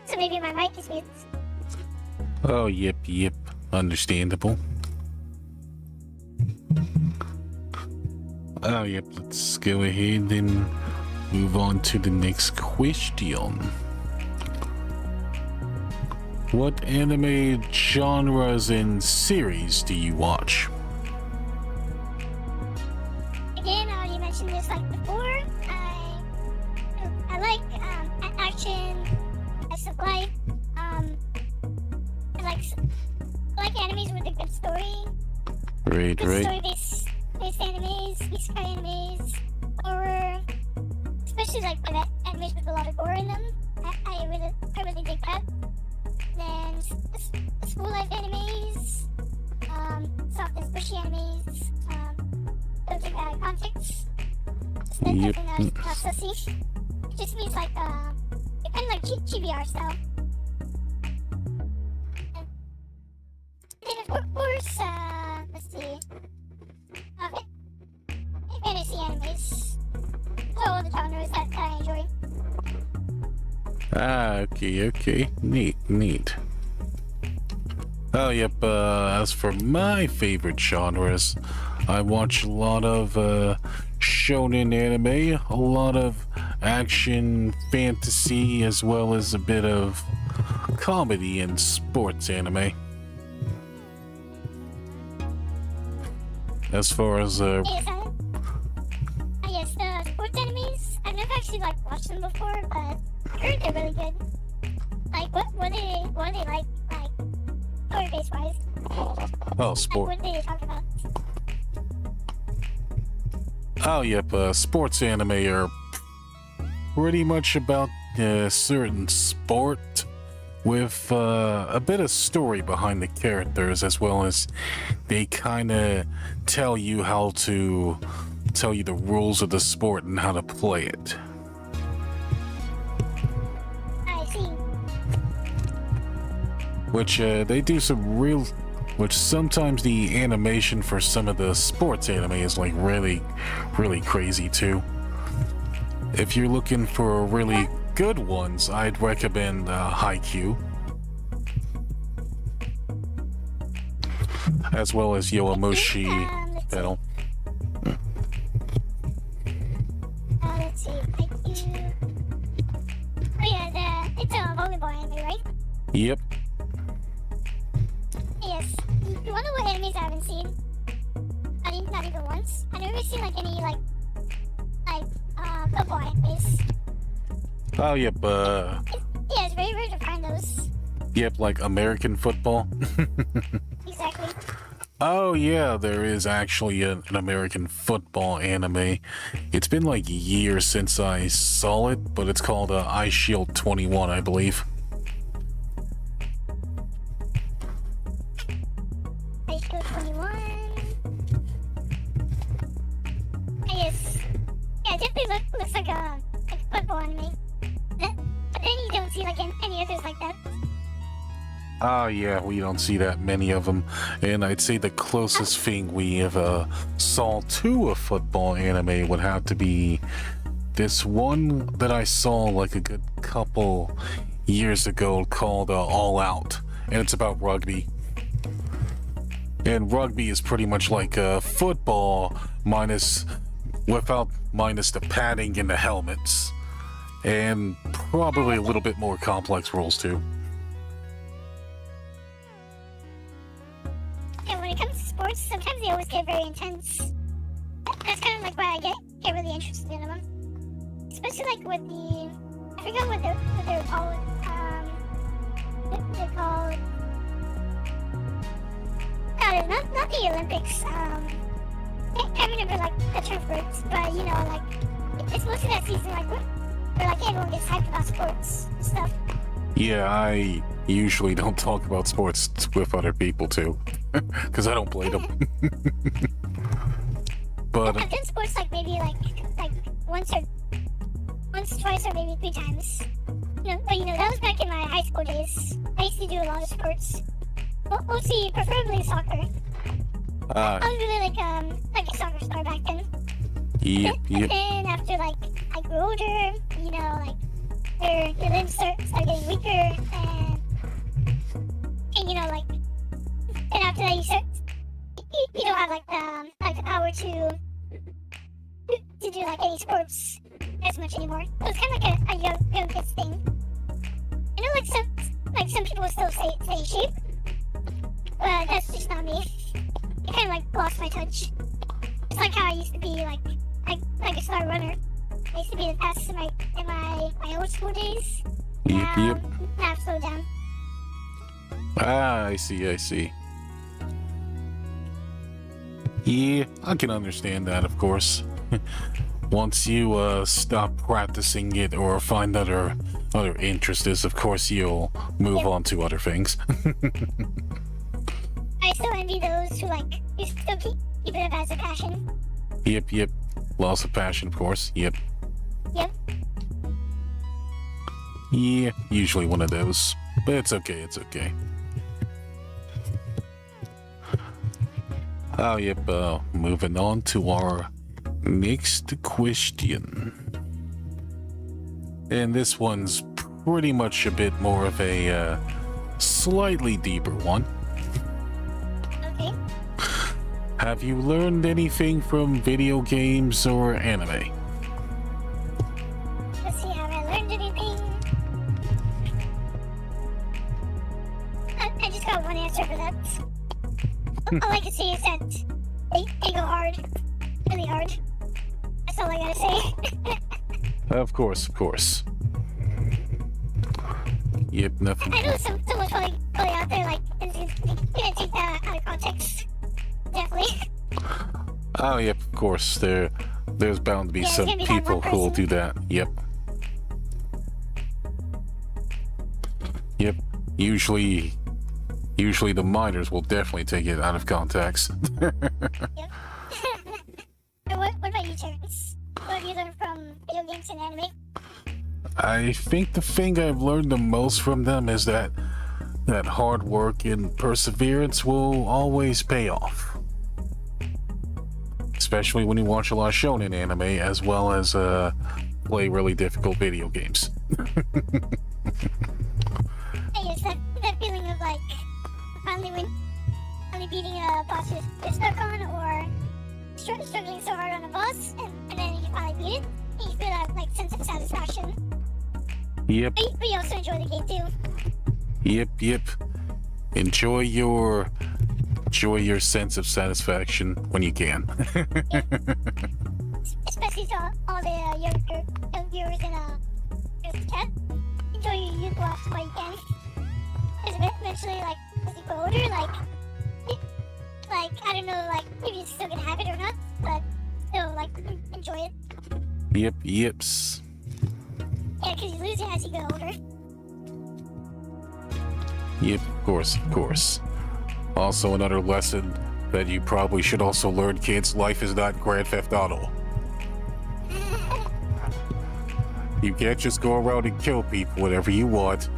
So maybe my mic is muted. Oh, yep. Understandable. Oh, yep. Let's go ahead and move on to the next question. What anime genres and series do you watch? Again, I already mentioned this like before. I like action, I like animes with a good story. Right. Story-based animes, isekai animes, horror, especially like animes with a lot of gore in them. I really dig that. Then school life animes, soft and squishy animes, those are out of context. Yep. Definitely not sussy. It just means like kind of like GBR style. And of course, let's see. Fantasy animes. So all the genres that I enjoy. Ah, okay. Neat. Oh, yep. As for my favorite genres, I watch a lot of shonen anime, a lot of action, fantasy, as well as a bit of comedy and sports anime. As far as yes, the sports animes. I've never actually like watched them before, but I heard they're really good. Like what are they like story base wise? oh, sport. Like, what do they talk about? Oh, yep. Sports anime are pretty much about a certain sport with a bit of story behind the characters, as well as they kind of tell you the rules of the sport and how to play it. I see. Which they do some real... Which sometimes the animation for some of the sports anime is like really crazy too. If you're looking for really good ones, I'd recommend Haikyuu, as well as Yowamushi Battle. Let's see. Haikyuu. Oh yeah, it's a volleyball anime, right? Yep. Yes. You wanna know what animes I haven't seen? Not even once. I've never seen like any like football animes. Oh, yep. Yeah, it's very rare to find those. Yep, like American football. Exactly. Oh yeah, there is actually an American football anime. It's been like years since I saw it, but it's called Ice Shield 21, I believe. Ice Shield 21. Yes. Yeah, it definitely looks like a football anime. But then you don't see like any others like that. Oh yeah, we don't see that many of them, and I'd say the closest thing we ever saw to a football anime would have to be this one that I saw like a good couple years ago called All Out, and it's about rugby. And rugby is pretty much like football minus the padding and the helmets, and probably a little bit more complex rules too. And when it comes to sports, sometimes they always get very intense. That's kind of like why I get really interested in them. Especially like with the, I forgot what they're called. They're called. God, not the Olympics. I can't remember like the term for it, but you know, like it's mostly that season, like, where like everyone gets hyped about sports and stuff. Yeah, I usually don't talk about sports with other people too, because I don't play them. But I've done sports like maybe like once, twice, or maybe 3 times. But that was back in my high school days. I used to do a lot of sports. Mostly, preferably soccer. I was really like a soccer star back then. Yep. And then after like I grew older, like your limbs start getting weaker, and like, and after that you don't have like the power to do like any sports as much anymore. It was kind of like a young kids thing. I know like some people still stay in shape, but that's just not me. I kind of like lost my touch. It's like how I used to be like a star runner. I used to be the fastest in my old school days. Yep. Now I've slowed down. I see. Yeah, I can understand that, of course. Once you stop practicing it or find other interests, of course you'll move on to other things. I still envy those who you still keep it up as a passion. Yep. Loss of passion, of course. Yep. Yeah, usually one of those. But it's okay. Oh, yep, moving on to our next question. And this one's pretty much a bit more of a slightly deeper one. Okay. Have you learned anything from video games or anime? Let's see, have I learned anything? I just got one answer for that. All I can say is that they go hard. Really hard. That's all I gotta say. Of course. Yep, nothing. I know someone's probably out there is gonna take that out of context. Definitely. Oh, yep, of course. There's bound to be some gonna be that people one who will person. do that. Yep. Usually the minors will definitely take it out of context. Yep. what about you, Terence? What have you learned from video games and anime? I think the thing I've learned the most from them is that hard work and perseverance will always pay off. Especially when you watch a lot of shonen anime as well as play really difficult video games. Hey, it's that feeling of finally beating a boss you're stuck on, or struggling so hard on a boss, and then you finally beat it, and you feel that sense of satisfaction. Yep. But you also enjoy the game too. Yep. Enjoy your sense of satisfaction when you can. Especially to all the young viewers in the chat. Enjoy your youth while you can. Because eventually, as you grow older, I don't know, maybe you're still gonna have it or not, but still, enjoy it. Yeps. Yeah, because you lose it as you get older. Yep, of course. Also, another lesson that you probably should also learn, kids: life is not Grand Theft Auto. You can't just go around and kill people whenever you want,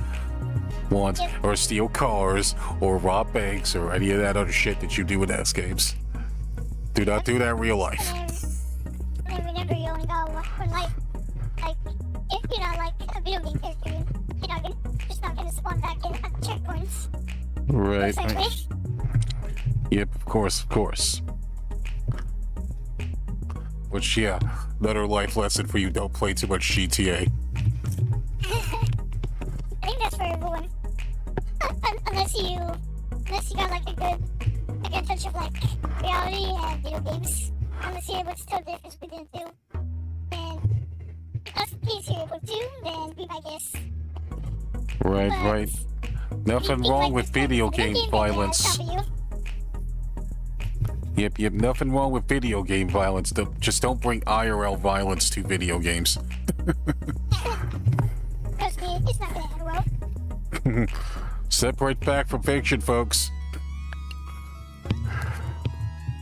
or steal cars, or rob banks, or any of that other shit that you do in those games. Do not do that in real life. And then remember, you only got one life. If you're not a video game character, you're just not gonna spawn back in at the checkpoints. Right. Exactly. Yep, of course. Which, yeah, another life lesson for you: don't play too much GTA. I think that's for everyone. Unless you got a good touch of reality and video games. Unless you're able to tell the difference between the two. And if you're able to, then be my guest. Right. Nothing wrong with video game violence. Yep. Nothing wrong with video game violence. Just don't bring IRL violence to video games. Trust me, it's not gonna end well. Separate fact from fiction, folks.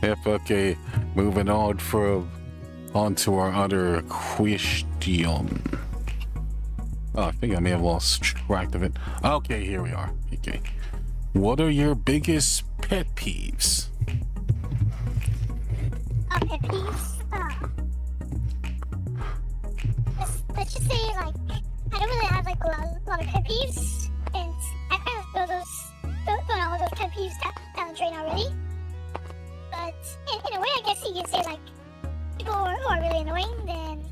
Yep, okay. Moving on to our other question. Oh, I think I may have lost track of it. Okay, here we are. Okay. What are your biggest pet peeves? Pet peeves? Let's just say, like, I don't really have, like, a lot of pet peeves. And I kind of thrown all those pet peeves down the drain already. But in a way, I guess you could say, like, people who are really annoying, then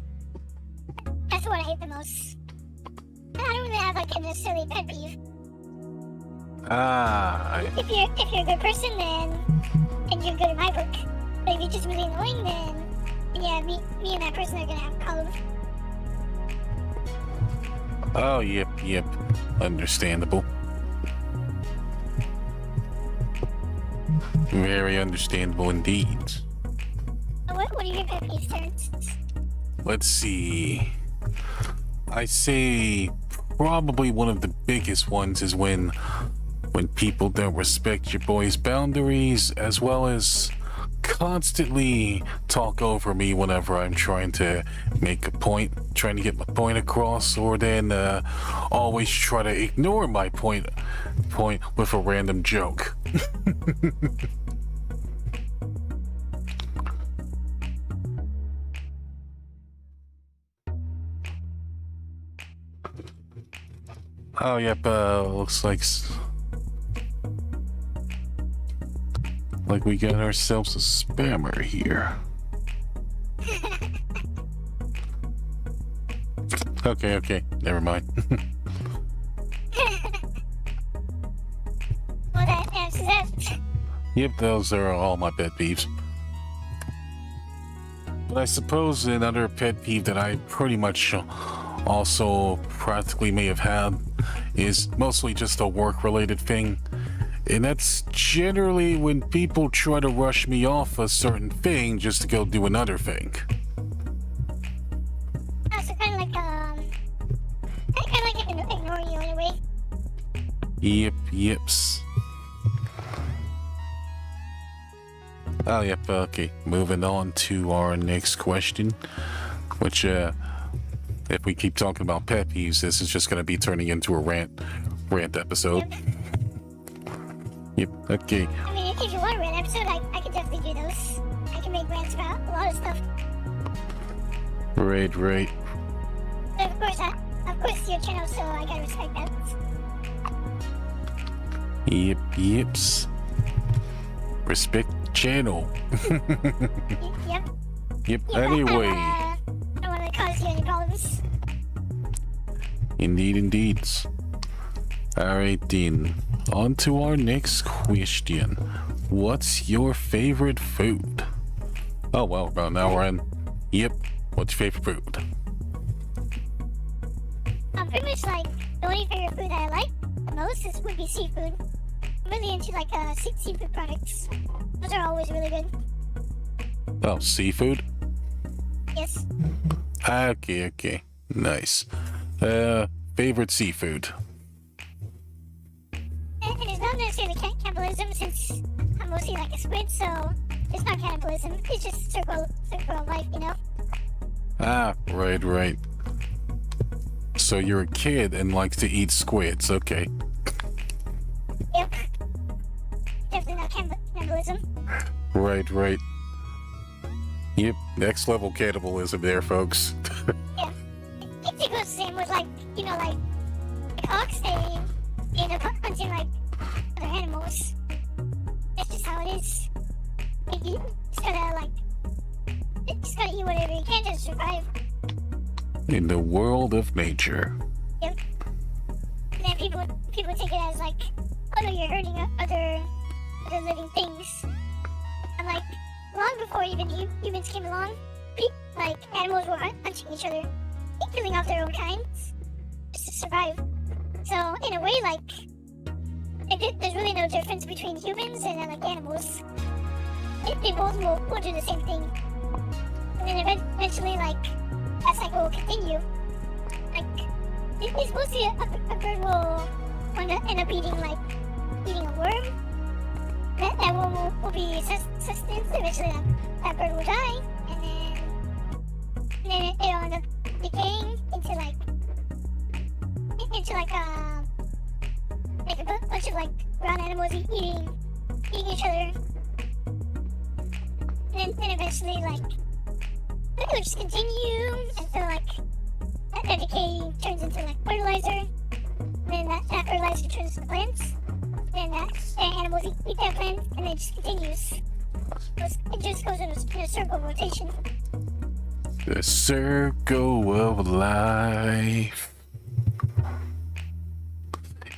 that's what I hate the most. I don't really have, like, a necessarily pet peeve. If you're a good person, then you're good at my book. But if you're just really annoying, then yeah, me and that person are gonna have a problem. Oh, yep. Understandable. Very understandable indeed. What are your pet peeves, Terence? Let's see. I say probably one of the biggest ones is when people don't respect your boy's boundaries, as well as constantly talk over me whenever I'm trying to make a point, trying to get my point across, or then always try to ignore my point with a random joke. Oh, yep, looks like we got ourselves a spammer here. Okay, never mind. Well, that answers that. Yep, those are all my pet peeves. But I suppose another pet peeve that I pretty much also practically may have had is mostly just a work-related thing. And that's generally when people try to rush me off a certain thing just to go do another thing. So kind of like ignoring you in a way. Yeps. Oh, yep, okay. Moving on to our next question, which, if we keep talking about pet peeves, this is just going to be turning into a rant episode. Yep, okay. I mean, if you want a rant episode, I could definitely do those. I can make rants about a lot of stuff. Right. But of course, your channel, so I gotta respect that. Yeps. Respect the channel. Yep, anyway. I don't want to cause you any problems. Indeed. Alright then, on to our next question. What's your favorite food? Oh well, now we're in. Yep, what's your favorite food? Pretty much like, the only favorite food that I like the most would be seafood. I'm really into like seafood products. Those are always really good. Oh, seafood? Yes. Okay. Nice. Favorite seafood? And it's not necessarily cannibalism, since I'm mostly like a squid, so it's not cannibalism. It's just circle of life, you know? Right. So you're a kid and like to eat squids, okay. Yep. Definitely not cannibalism. Right. Yep, next level cannibalism there, folks. Yeah. It goes the same with like, you know, like hawks, they end up hunting like other animals. That's just how it is. Like, you just gotta eat whatever you can to survive. In the world of nature. Yep. And then people take it as like, oh no, you're hurting other living things. And like, long before even humans came along, like animals were hunting each other, killing off their own kinds just to survive. So in a way, like, there's really no difference between humans and like animals. they both will do the same thing. And then eventually, like, that cycle will continue. Like, it's mostly a bird will end up eating a worm. That worm will be sustenance. Eventually, that bird will die, and then it'll end up decaying into a bunch of like ground animals eating each other. And then eventually, like, it will just continue until like that decay turns into like fertilizer. Then that fertilizer turns to plants. Then that animals eat that plant, and then it just continues. It just goes in a circle rotation. The circle of life.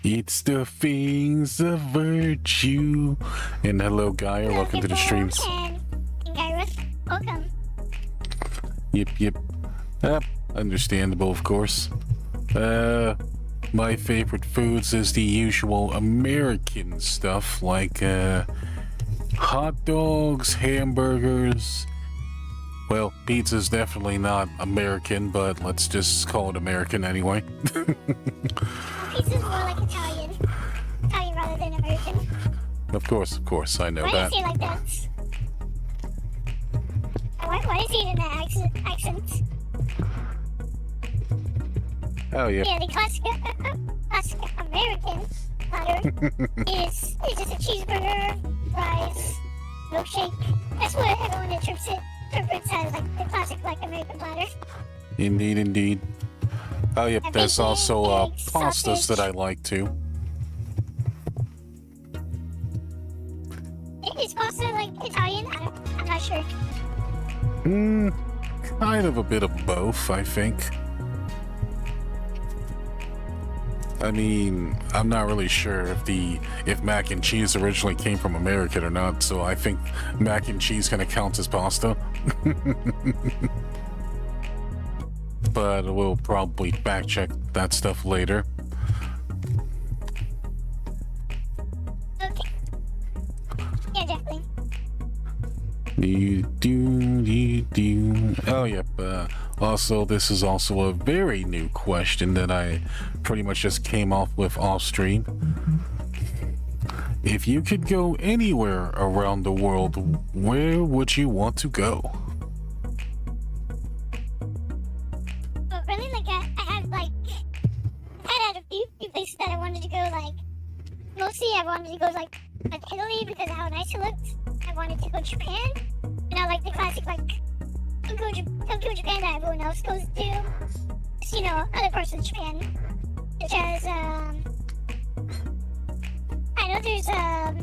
It's the things of virtue. And hello, Gaia. Welcome to the streams. And Gaia, welcome. Yep. Understandable, of course. My favorite foods is the usual American stuff like hot dogs, hamburgers. Well, pizza's definitely not American, but let's just call it American anyway. Pizza's more like Italian rather than American. Of course, I know Why that. do you say it like that? Why do you say it in that accent? Oh yeah. Yeah, the classic American platter is just a cheeseburger, fries, milkshake. That's what everyone interprets as like the classic like American platter. Indeed. Oh yep, there's Bacon, also eggs, pastas sausage. that I like too. Is pasta like Italian? I'm not sure. Kind of a bit of both, I think. I mean, I'm not really sure if mac and cheese originally came from America or not, so I think mac and cheese kind of counts as pasta. But we'll probably fact check that stuff later. Okay. Yeah, definitely. Oh, yep. Also, this is also a very new question that I pretty much just came off with off stream. If you could go anywhere around the world, where would you want to go? But really, like, I had a few places that I wanted to go, like, mostly I wanted to go, like Italy because of how nice it looked. I wanted to go Japan, and I like the classic, like, Tokyo, Japan that everyone else goes to. Just, other parts of Japan. Such as, I know there's, I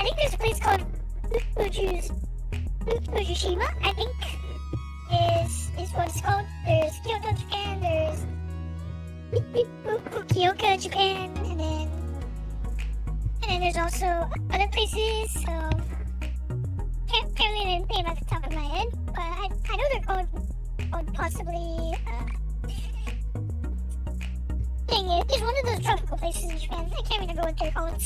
think there's a place called Fukushima, I think, is what it's called. There's Kyoto, Japan, there's Fukuoka, Japan, and then there's also other places, so can't really name at the top of my head, but I know they're called possibly, dang it, it's one of those tropical places in Japan. I can't remember what they're called.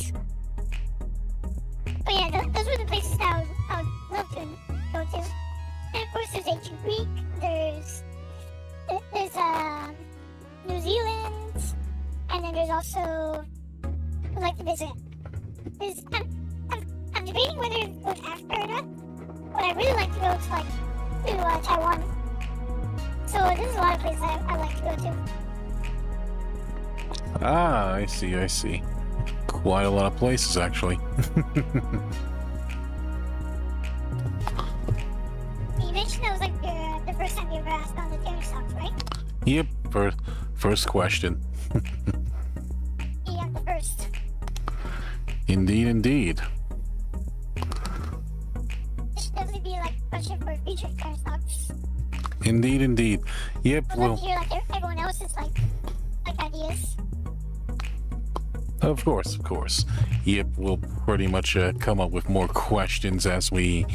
But yeah, those were the places that I would love to go to. And of course there's ancient Greek, there's New Zealand, and then there's also, I'd like to visit. I'm debating whether to go to Africa or not, but I really like to go to Taiwan. So there's a lot of places I'd like to go to. Ah, I see. Quite a lot of places, actually. You mentioned that was like the first time you ever asked on the Terence talks, right? Yep, first question. Yeah, the first. Indeed. This should definitely be like a question for future Terence talks. Indeed. Yep, I'd well, love to hear like everyone else's like ideas. of course. Yep, we'll pretty much come up with more questions as we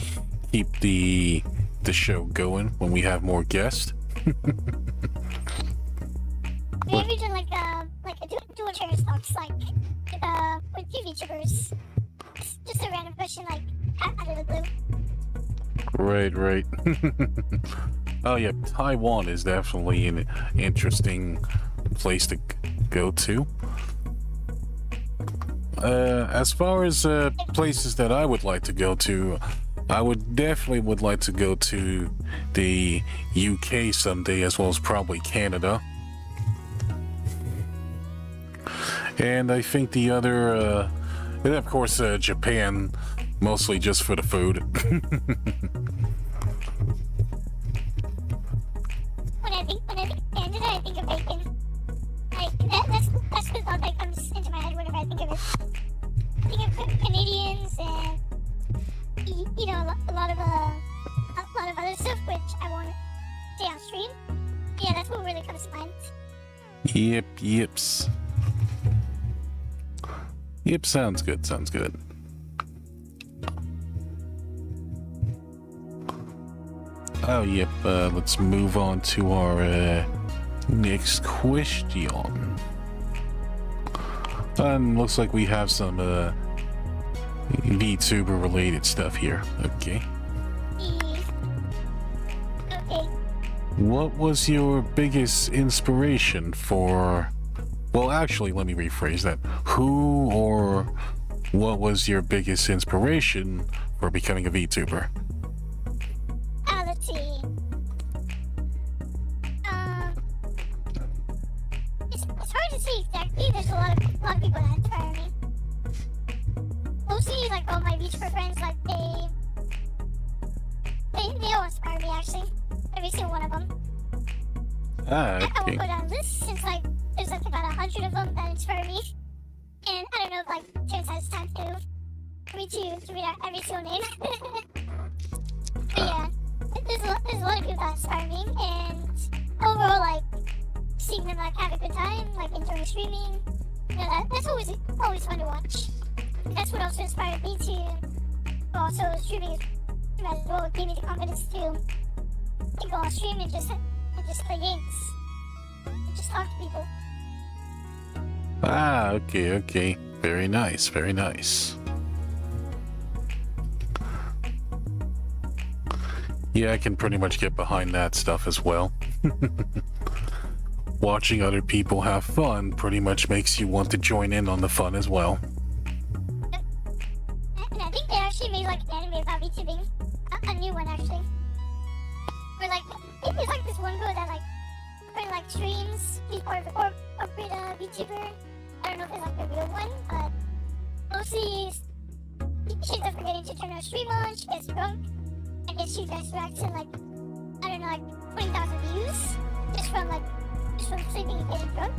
keep the show going when we have more guests. Maybe do like a do a Terence talks like with Vtubers. Just a random question like, out of the blue. Right. Oh yeah, Taiwan is definitely an interesting place to go to. As far as places that I would like to go to, I would like to go to the UK someday, as well as probably Canada. And I think the other, and of course Japan, mostly just for the food. When I think Canada, I think of bacon. Like that's the thought that comes into my head whenever I think of it. I think of Canadians and you know a lot of other stuff which I won't say on stream. Yeah, that's what really comes to mind. Yips. Yep, sounds good. Oh, yep, let's move on to our next question. And looks like we have some VTuber related stuff here. Okay. Okay. What was your biggest inspiration for... Well, actually, let me rephrase that. Who or what was your biggest inspiration for becoming a VTuber? Let's see. It's hard to say exactly. There's a lot of people that inspire me. Mostly, like all my VTuber friends, like they all inspire me actually. Every single one of them. I won't Okay. go down this since like there's like about 100 of them that inspire me, and I don't know if like Terence has time to for me to read out every single name. But yeah, there's a lot of people that inspire me, and overall like seeing them like have a good time, like enjoying streaming, you know, that's always fun to watch. That's what also inspired me to also streaming as well. Gave me the confidence to go on stream and just play games, and just talk to people. Okay. Very nice. Yeah, I can pretty much get behind that stuff as well. Watching other people have fun pretty much makes you want to join in on the fun as well. And I think they actually made like an anime about VTubing, a new one actually. Where like there's like this one girl that like streams before corporate VTuber. I don't know if it's like the real one, but mostly she ends up forgetting to turn her stream on. She gets drunk. I guess she reacts to like I don't know like 20,000 views just from sleeping and getting drunk.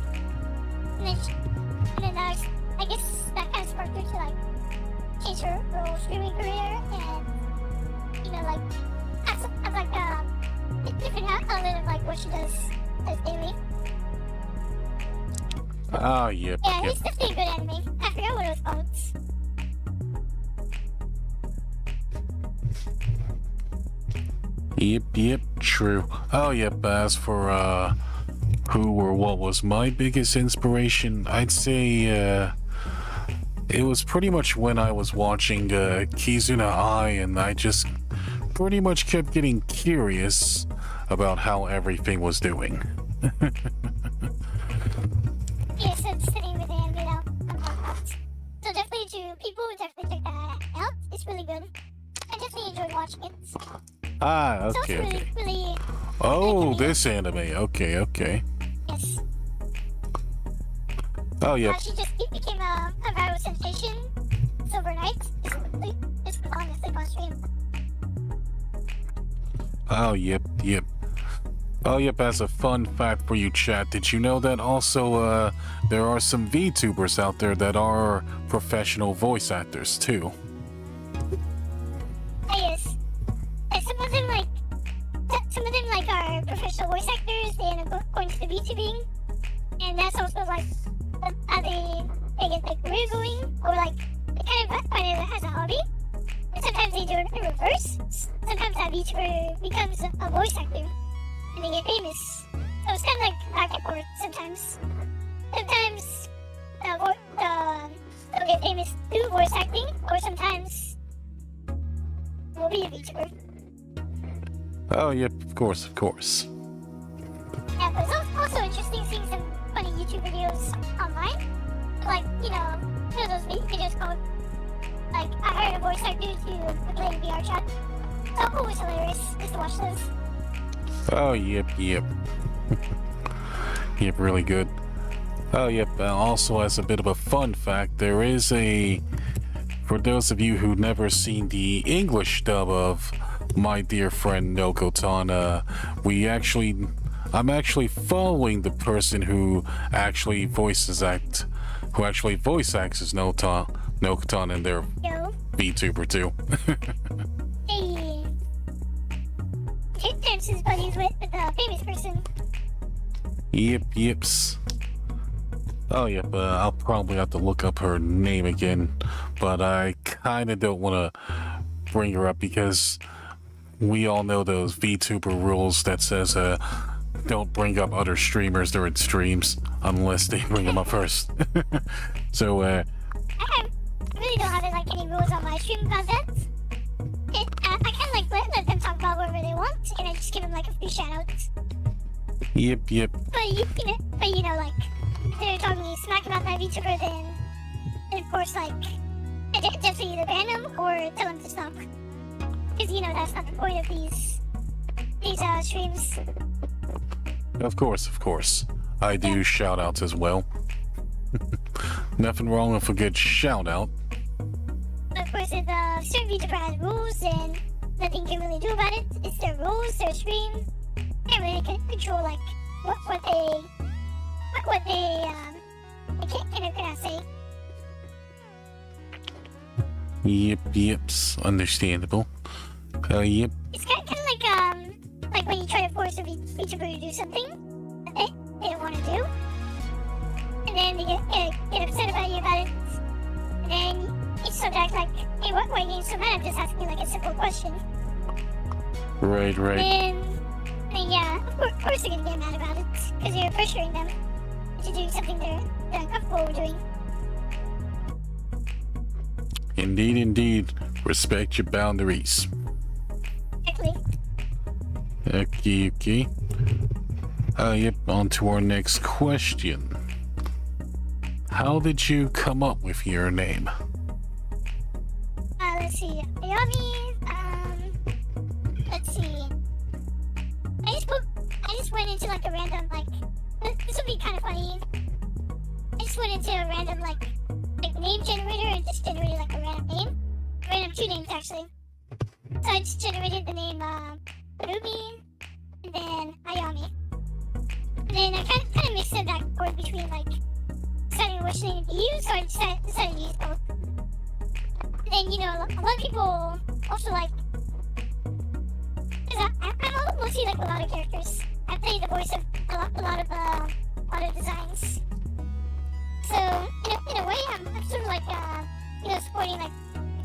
And then I guess that kind of sparked her to like change her whole streaming career and you know like have like a different outlet of like what she does daily. Ah, yep. Yeah, it's definitely a good anime. I forgot what it was called. Yep, true. Oh, yep, as for, who or what was my biggest inspiration, I'd say, it was pretty much when I was watching, Kizuna Ai, and I just pretty much kept getting curious about how everything was doing. Yes, it's sitting with the anime now. So definitely people would definitely check that out. It's really good. I definitely enjoyed watching it. Ah, It's okay. also really Oh, this anime. Okay. yes. Oh, yep. She just became a viral sensation overnight. Just falling asleep on stream. Oh, yep. Oh, yep, as a fun fact for you, chat, did you know that also, there are some VTubers out there that are professional voice actors, too? Yes. And some of them like are professional voice actors. They end up going to the VTubing, and that's also like how they get their career going, or like they kind of find it as a hobby. And sometimes they do it in reverse. Sometimes that VTuber becomes a voice actor, and they get famous. So it's kind of like back and forth sometimes. Sometimes they'll get famous through voice acting, or sometimes will be a VTuber. Oh, yep, of course, of course. Yeah, but it's also interesting seeing some funny YouTube videos online. Like, those videos called, like, I heard a voice actor to play in VR chat. So it was hilarious just to watch those. Oh, yep. Yep, really good. Oh, yep, also as a bit of a fun fact, there is for those of you who've never seen the English dub of My Dear Friend Nokotan, I'm actually following the person who actually voice acts as Nokotan in their Yo. VTuber too. Hey. Terence is buddies with the famous person. Yips. Oh, yep, I'll probably have to look up her name again, but I kind of don't want to bring her up because we all know those VTuber rules that says, don't bring up other streamers during streams unless they bring them up first. So, I really don't have any rules on my stream content. I kind of let them talk about whatever they want, and I just give them a few shoutouts. Yep. But if they're talking smack about that VTuber, then of course, I definitely either ban them or tell them to stop. Because, that's not the point of these streams. Of course. I do shout-outs as well. Nothing wrong with a good shout-out. Of course, if certain VTuber has rules, then nothing you can really do about it. It's their rules, their stream. Can't really control, what they cannot say. Yep, understandable. Yep. It's kind of like when you try to force a VTuber to do something that they don't want to do, and then they get upset about you about it, and then you sort of act like, hey, what are you getting so mad? I'm just asking a simple question. Right. And yeah, of course they're gonna get mad about it because you're pressuring them to do something they're uncomfortable with doing. Indeed. Respect your boundaries. Exactly. Okay. Yep, on to our next question. How did you come up with your name? Let's see. Ayami, let's see. I just went into a random, this would be kind of funny. I just went into a random, name generator and just generated, a random name. Random two names, actually. So I just generated the name, Vtubie, and then Ayami. And then I kind of mixed it back and forth between, deciding which name to use, so I decided to use both. And then, a lot of people also because I'm mostly a lot of characters. I play the voice of a lot of designs. So in a way, I'm sort of supporting the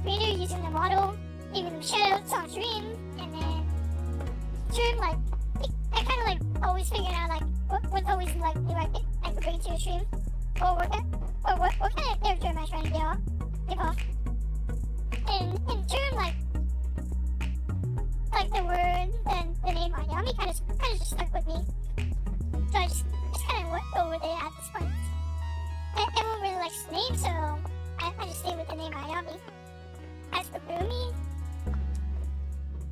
creator using the model, giving them shoutouts on stream, and then I kind of always figuring out what's always new I could bring to a stream, or what kind of character am I trying to give off. And in turn, the word and the name Ayami kind of just stuck with me. So I just kind of went over there at this point. Everyone really likes the name, so I just stayed with the name Ayami. As for Brumi,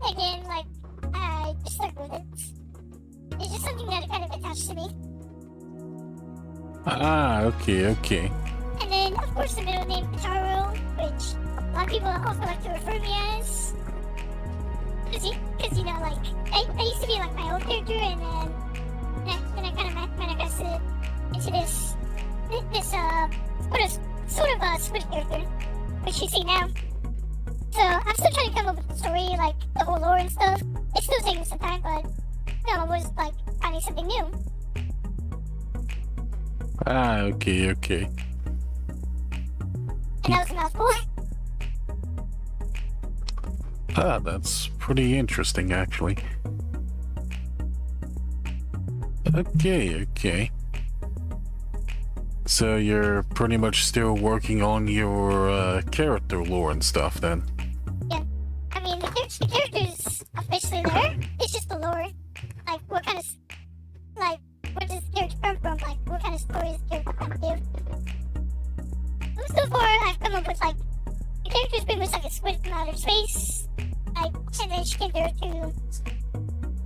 again, I just stuck with it. It's just something that kind of attached to me. Okay. And then, of course, the middle name Kotaro, which a lot of people also like to refer me as. Because I used to be my old character, and then I kind of manifested into this sort of split character, which you see now. So I'm still trying to come up with the story, the whole lore and stuff. It's still taking some time, but I'm always finding something new. Okay. And that was a mouthful. That's pretty interesting, actually. Okay. So you're pretty much still working on your character lore and stuff, then? Yeah. I mean, the to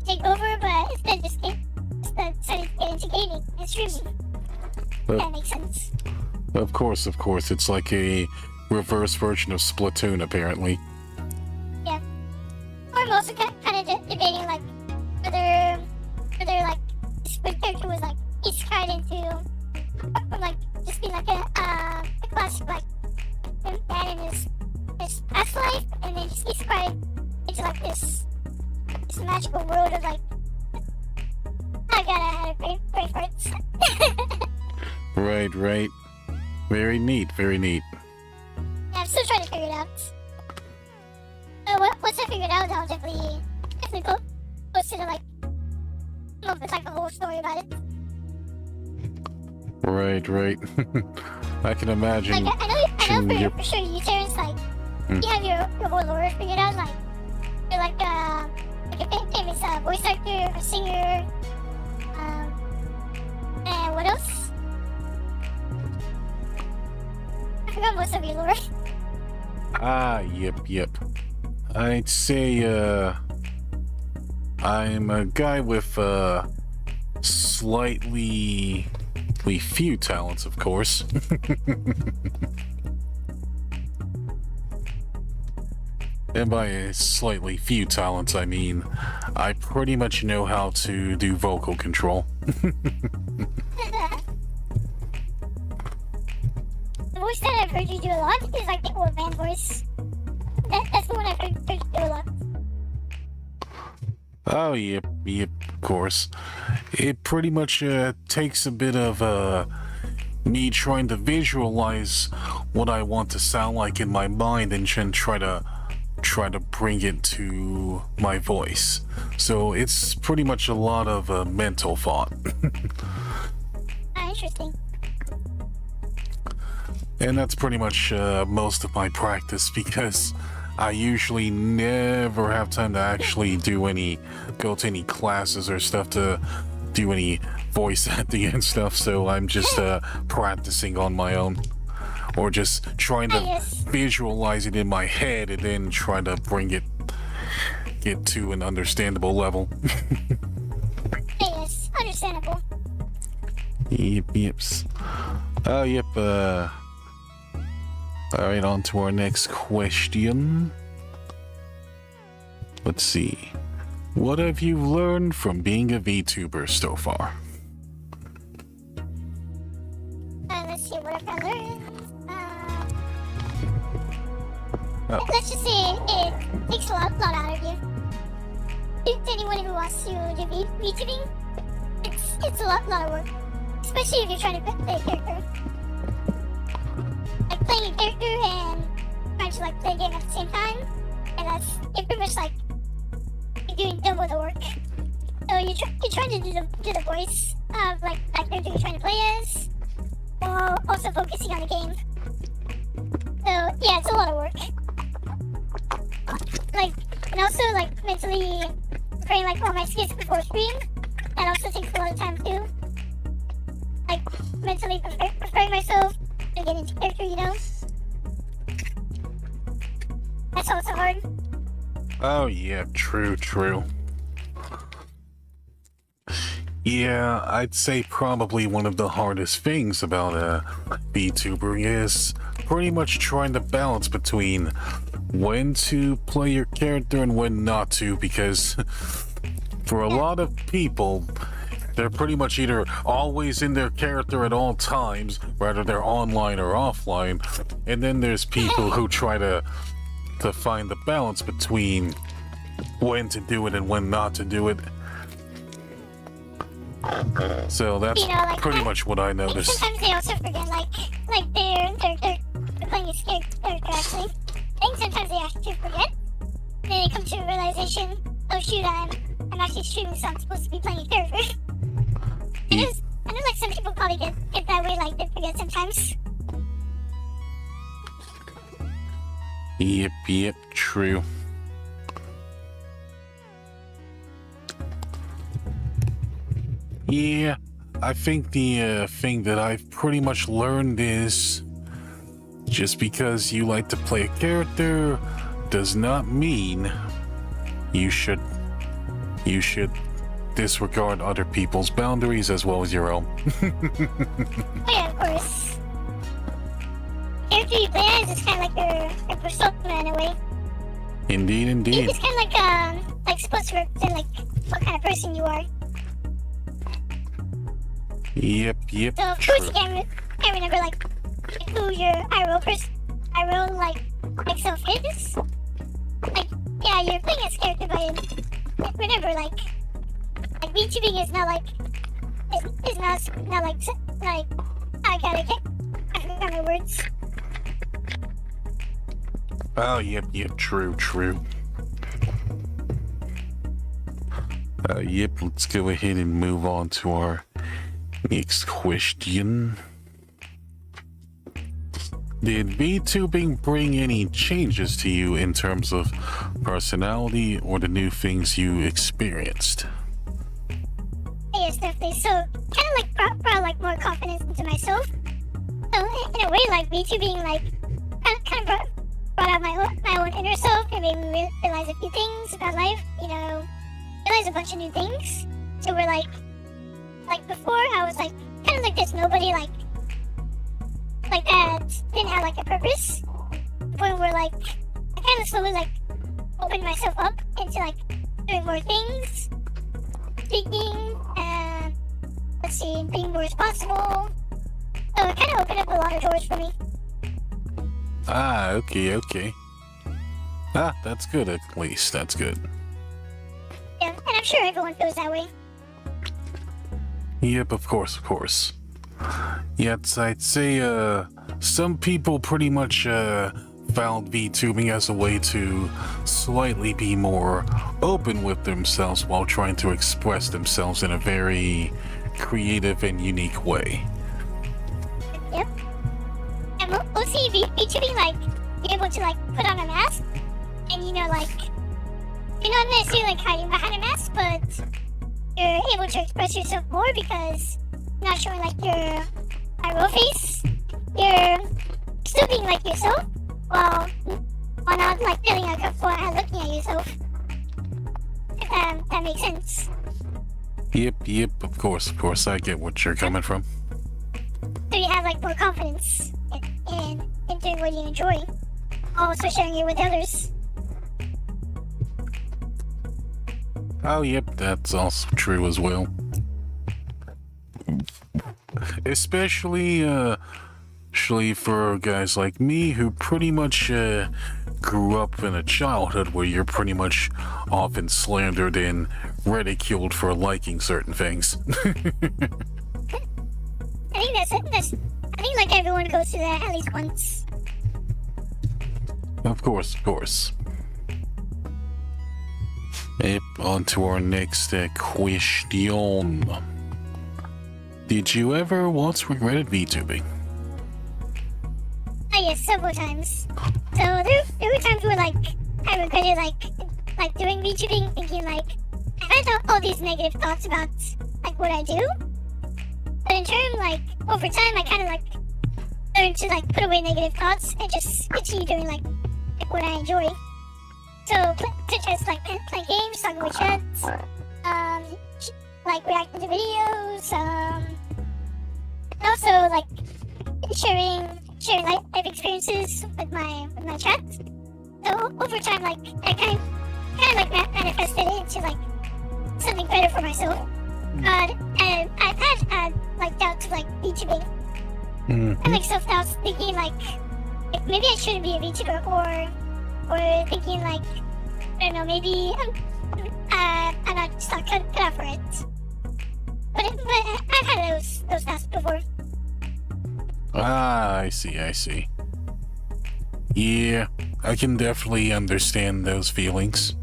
take over, but instead decided to get into gaming and streaming. That makes sense. Of course. It's like a reverse version of Splatoon, apparently. Yeah. Or I'm also kind of debating, like, whether like, this character was, like, isekai into, or, like, just being, like, a classic, like, man in his past life, and then just isekai into, like, this magical world of, like, I had a great words. Right. Very neat. Yeah, I'm still trying to figure it out. Once I figure it out, I'll definitely post it, like, like a whole story about it. Right. I can imagine. Like, I know for sure you, Terence, like, you have your whole lore figured out, like, you're like a famous voice actor, a singer, and what else? I forgot most of your lore. Yep. I'd say, I'm a guy with, slightly few talents, of course. And by slightly few talents, I mean, I pretty much know how to do vocal control. The voice that I've heard you do a lot is like the old man voice. That's the one I've heard you do a lot. Oh, yep, of course. It pretty much takes a bit of me trying to visualize what I want to sound like in my mind and try to bring it to my voice. So it's pretty much a lot of mental thought. Interesting. And that's pretty much most of my practice, because I usually never have time to actually go to any classes or stuff to do any voice acting and stuff, so I'm just practicing on my own, or just trying to visualize it in my head and then try to get to an understandable level. Yes, understandable. Yep. Oh, yep, alright, on to our next question. Let's see. What have you learned from being a VTuber so far? Let's see, what have I learned? Let's just say it takes a lot out of you. To anyone who wants to do VTubing, it's a lot of work. Especially if you're trying to play a character. Like playing a character and trying to like play a game at the same time. And it's pretty much like you're doing double the work. So you're trying to do the voice of like that character you're trying to play as, while also focusing on the game. So yeah, it's a lot of work. Like, and also like mentally preparing like all my skits before stream. That also takes a lot of time too. Like mentally preparing myself to get into character, you know. That's also hard. Oh yeah, true. Yeah, I'd say probably one of the hardest things about a VTuber is pretty much trying to balance between when to play your character and when not to, because for a lot of people, they're pretty much either always in their character at all times, whether they're online or offline, and then there's people who try to find the balance between when to do it and when not to do it. So that's, you know, like, pretty much what I noticed. Sometimes they also forget, like they're playing a character actually. I think sometimes they actually forget. Then they come to a realization, oh shoot, I'm actually streaming, so I'm supposed to be playing a character. I know like some people probably get that way, like they forget sometimes. Yep, true. Yeah, I think the thing that I've pretty much learned is just because you like to play a character does not mean you should disregard other people's boundaries as well as your own. Oh yeah, of course. Character you play as is kind of like your persona in a way. Indeed, indeed. It's kind of like supposed to represent like what kind of person you are. Yep. So of course you can't remember like who your IRL like self is. Like yeah, you're playing as character, but remember like Vtubing is not like is not like I forgot my words. Oh, yep, true. Yep, let's go ahead and move on to our next question. Did VTubing bring any changes to you in terms of personality or the new things you experienced? Yes, definitely. So kind of like brought like more confidence into myself. So in a way, like VTubing like kind of brought out my own inner self and made me realize a few things about life. You know, realize a bunch of new things. So we're like before I was like kind of like this nobody like that didn't have like a purpose. When we're like I kind of slowly like opened myself up into like doing more things, speaking, and being more responsible. So it kind of opened up a lot of doors for me. Ah, okay. Ah, that's good at least. That's good. Yeah, and I'm sure everyone feels that way. Yep, of course. Yet, I'd say, some people pretty much, found VTubing as a way to slightly be more open with themselves while trying to express themselves in a very creative and unique way. Yep. And we'll see VTubing, like, be able to, like, put on a mask. And, you know, like, you're not necessarily, like, hiding behind a mask, but you're able to express yourself more because you're not showing, like, your real face. You're still being, like, yourself while not, like, feeling uncomfortable and looking at yourself. If that makes sense. Yep, of course, I get what you're coming from. So you have, like, more confidence in doing what you enjoy. Also sharing it with others. Oh, yep, that's also true as well. Especially for guys like me who pretty much grew up in a childhood where you're pretty much often slandered and ridiculed for liking certain things. I think like everyone goes through that at least once. Of course. Yep, on to our next question. Did you ever once regretted VTubing? Oh yes, several times. So there were times where like I regretted like doing VTubing, thinking like I had all these negative thoughts about like what I do. But in turn, like over time, I kind of like learned to like put away negative thoughts and just continue doing like what I enjoy. So such as like playing games, talking with chats, like reacting to videos, and also like sharing life experiences with my chat. So over time, like I kind of like manifested it into like something better for myself. And I've had like doubts of like VTubing. And like self-doubts, thinking like maybe I shouldn't be a VTuber, or thinking like I don't know, maybe I'm not just not cut out for it. But I've had those doubts before. Ah, I see. Yeah, I can definitely understand those feelings.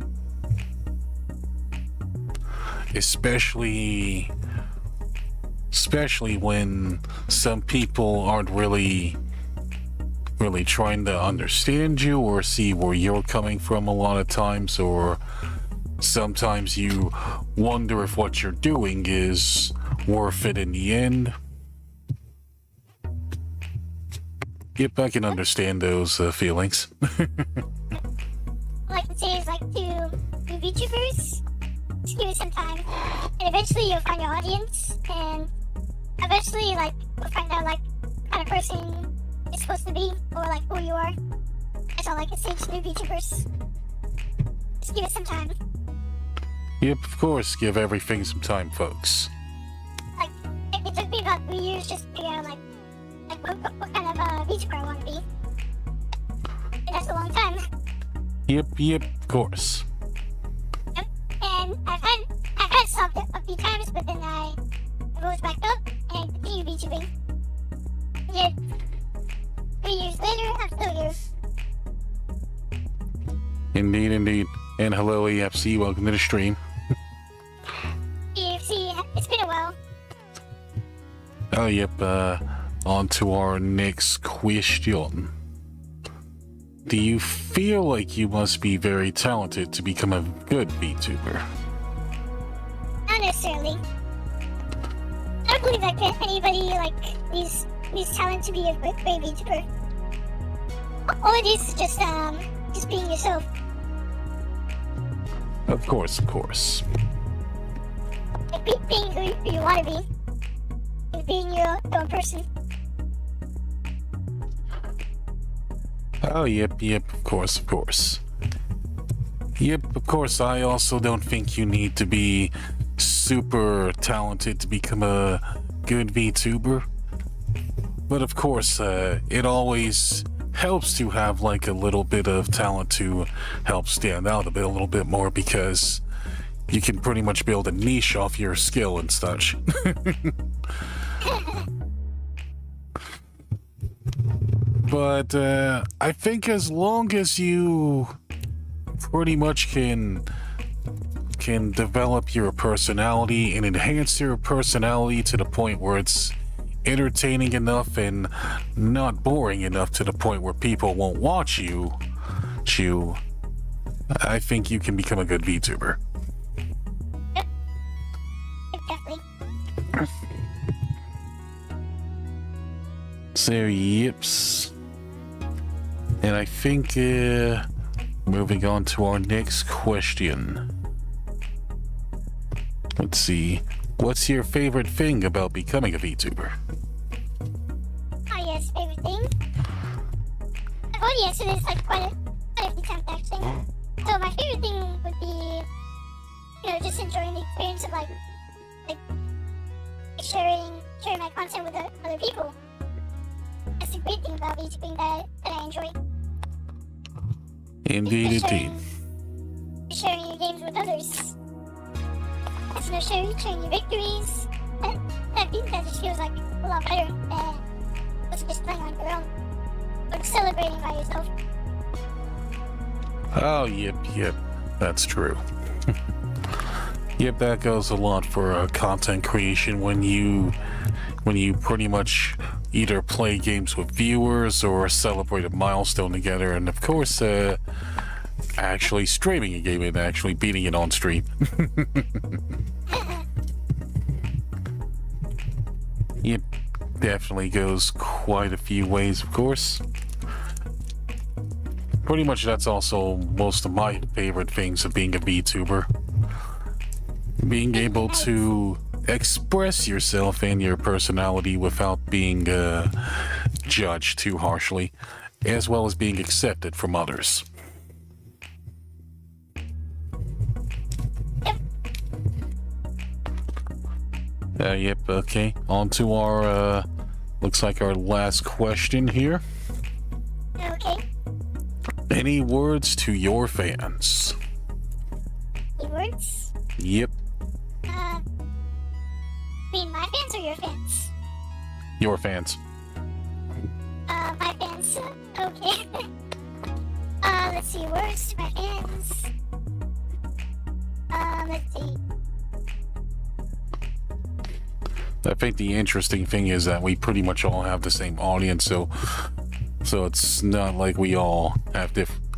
Especially when some people aren't really trying to understand you or see where you're coming from a lot of times, or sometimes you wonder if what you're doing is worth it in the end. Yep, I can understand those feelings. All I can say is like to VTubers. Just give it some time, and eventually you'll find your audience, and eventually, like, you'll find out like what kind of person you're supposed to be, or like who you are. That's all I can say to new VTubers. Just give it some time. Yep, of course, give everything some time, folks. Like, it took me about 3 years just to figure out like what kind of VTuber I want to be. And that's a long time. Yep, of course. Yep. And I've had stopped a few times, but then I rose back up and continue VTubing. Yet 3 years later, I'm still here. Indeed. And hello, EFC, welcome to the stream. EFC, it's been a while. Oh, yep, on to our next question. Do you feel like you must be very talented to become a good VTuber? Not necessarily. I don't believe that anybody like needs talent to be a great VTuber. All it is just being yourself. Of course. Like being who you want to be. And being your own person. Oh, yep, of course. Yep, of course, I also don't think you need to be super talented to become a good VTuber. But of course, it always helps to have like a little bit of talent to help stand out a little bit more, because you can pretty much build a niche off your skill and such. But I think as long as you pretty much can develop your personality and enhance your personality to the point where it's entertaining enough and not boring enough to the point where people won't watch you, I think you can become a good VTuber. Yep. Definitely. So, yips. And I think, moving on to our next question. Let's see. What's your favorite thing about becoming a VTuber? Oh yes, favorite thing? I've already answered this like quite a few times actually. So my favorite thing would be, just enjoying the experience of like sharing my content with other people. That's the great thing about VTubing that I enjoy. Indeed. Sharing your games with others. And sharing your victories. That just feels like a lot better than just playing on your own. Or celebrating by yourself. Oh, yep, that's true. Yep, that goes a lot for content creation when you pretty much either play games with viewers or celebrate a milestone together, and of course, actually streaming a game and actually beating it on stream. Yep, definitely goes quite a few ways, of course. Pretty much that's also most of my favorite things of being a VTuber. Being able to express yourself and your personality without being judged too harshly, as well as being accepted from others. Yep, okay. On to our, looks like our last question here. Okay. Any words to your fans? Any words? Yep, My fans or your fans? your fans. My fans. Okay. Let's see. Words to my fans. Let's see. I think the interesting thing is that we pretty much all have the same audience, so it's not like we all have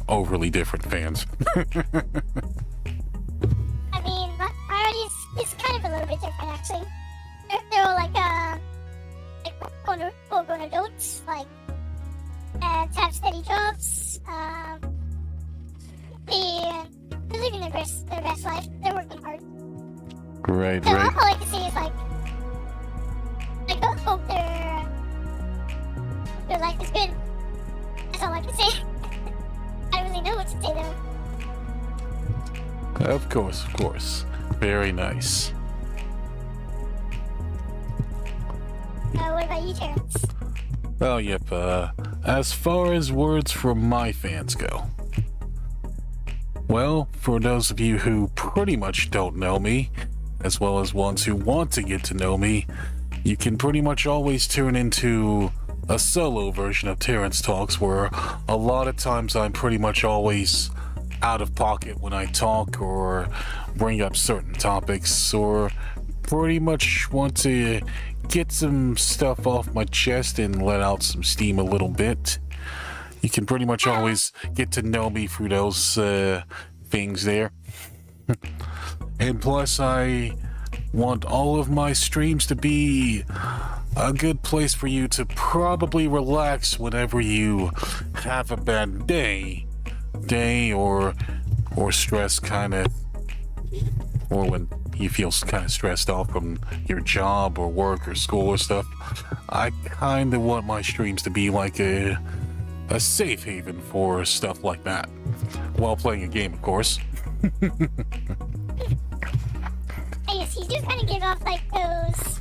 overly different fans. I mean, my audience is kind of a little bit different, actually. They're all like full-grown adults, like, to have steady jobs. They live in their best life. They're working hard. Right, So right. all I can say is like I hope their life is good. That's all I can say. I don't really know what to say though. Of course. Very nice. What about you, Terence? Oh, yep. As far as words from my fans go. Well, for those of you who pretty much don't know me, as well as ones who want to get to know me, you can pretty much always tune into a solo version of Terence Talks, where a lot of times I'm pretty much always out of pocket when I talk or bring up certain topics, or pretty much want to get some stuff off my chest and let out some steam a little bit. You can pretty much always get to know me through those things there. And plus, I want all of my streams to be a good place for you to probably relax whenever you have a bad day or stress kind of, or when you feel kind of stressed out from your job or work or school or stuff. I kind of want my streams to be like a safe haven for stuff like that, while playing a game, of course. I guess you do kind of give off like those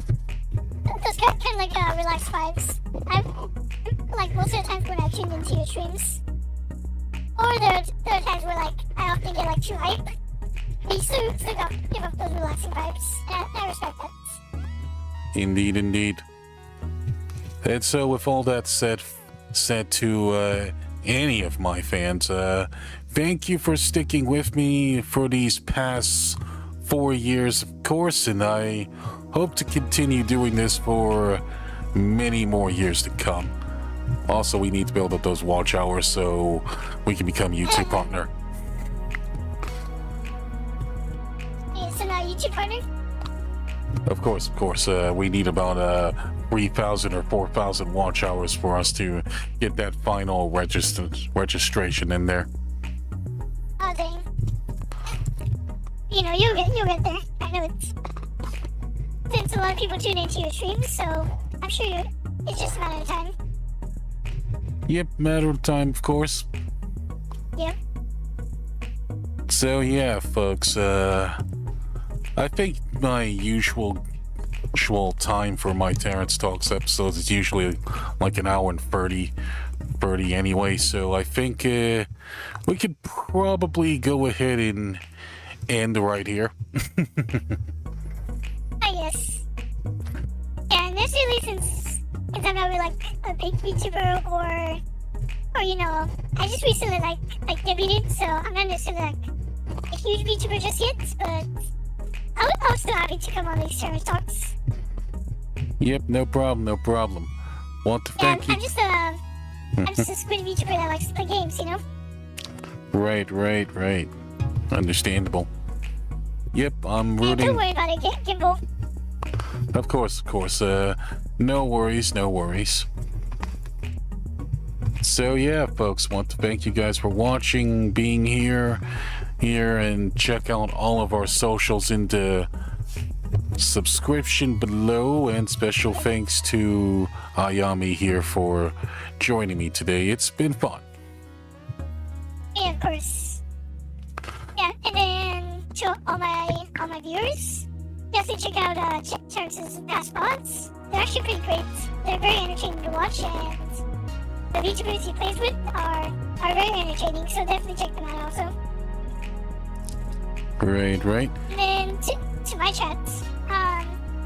kind of like relaxed vibes. I've like most of the times when I've tuned into your streams, or there are times where like I often get like too hype. But you still give off those relaxing vibes. And I respect that. Indeed. And so, with all that said to any of my fans, thank you for sticking with me for these past 4 years, of course, and I hope to continue doing this for many more years to come. Also, we need to build up those watch hours so we can become YouTube partner. Yeah, so now YouTube partner? Of course. We need about 3,000 or 4,000 watch hours for us to get that final registration in there. Oh dang. You know, you'll get there. I know since a lot of people tune into your streams, so I'm sure it's just a matter of time. Yep, matter of time, of course. Yep. So yeah, folks, I think my usual time for my Terence Talks episodes is usually like an hour and 30 anyway, so I think we could probably go ahead and end right here. I guess. Yeah, and especially since I'm not really like a big VTuber or you know, I just recently like debuted, so I'm not necessarily like a huge VTuber just yet, but I was still happy to come on these Terence Talks. Yep, no problem. Want to thank you. I'm just a squid VTuber that likes to play games, you know? Right. Understandable. Yep, I'm Yeah, rooting. don't worry about it, Gimbal. Of course. No worries. So yeah, folks, want to thank you guys for watching, being here, and check out all of our socials in the subscription below, and special thanks to Ayami here for joining me today. It's been fun. Yeah, of course. Yeah, and then to all my viewers, definitely check out Terence's past VODs. They're actually pretty great. They're very entertaining to watch, and the VTubers he plays with are very entertaining. So definitely check them out also. Right. And then to my chat,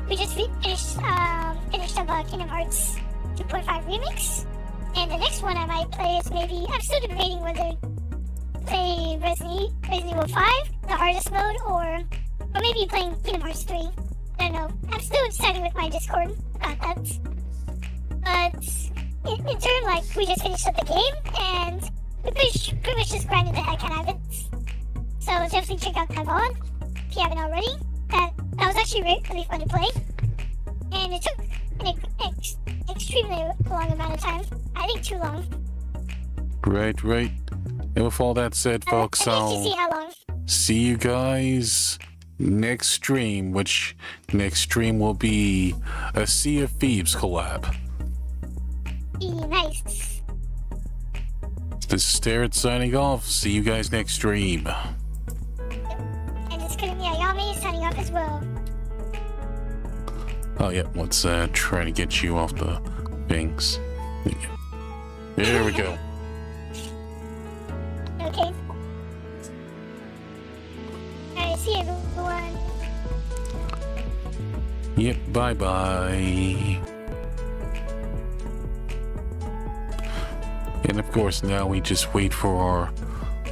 we just finished up Kingdom Hearts 2.5 remix, and the next one I might play is maybe, I'm still debating whether to play Resident Evil 5, the hardest mode, or maybe playing Kingdom Hearts 3. I don't know. I'm still deciding with my Discord about that. But in turn, like, we just finished up the game, and we pretty much just grinded the heck out of it. So definitely check out my VOD if you haven't already. That was actually really fun to play, and it took an extremely long amount of time. I think too long. Right. And with all that said, folks, I need to see how long. see you guys next stream, which next stream will be a Sea of Thieves collab. Nice. This is Terence signing off. See you guys next stream. And it's gonna be Ayami signing off as well. Oh yeah, let's try to get you off the things. There we go. Okay. Alright, see you everyone. Yep, bye bye. And of course, now we just wait for our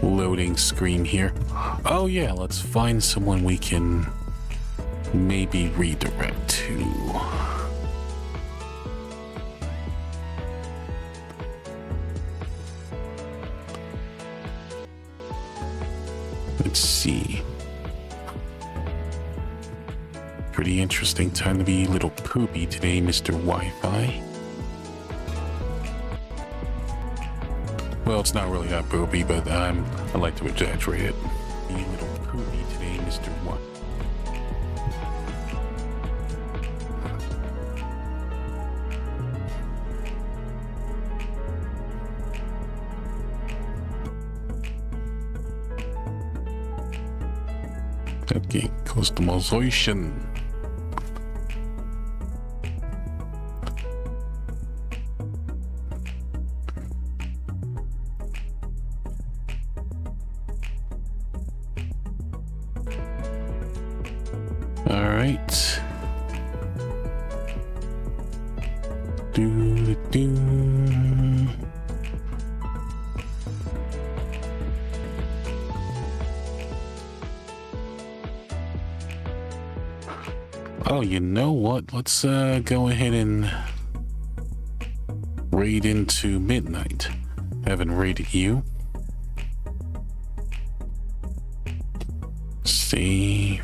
loading screen here. Oh yeah, let's find someone we can maybe redirect to. Let's see. Pretty interesting time to be a little poopy today, Mr. Wi-Fi. Well, it's not really that poopy, but I like to exaggerate it. Be a little poopy today, Mr. Wi-Fi. Okay, customization. All right. Do. Oh, you know what? Let's go ahead and raid into midnight. Haven't raided you. Save.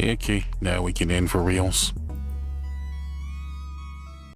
Okay, now we can end for reals.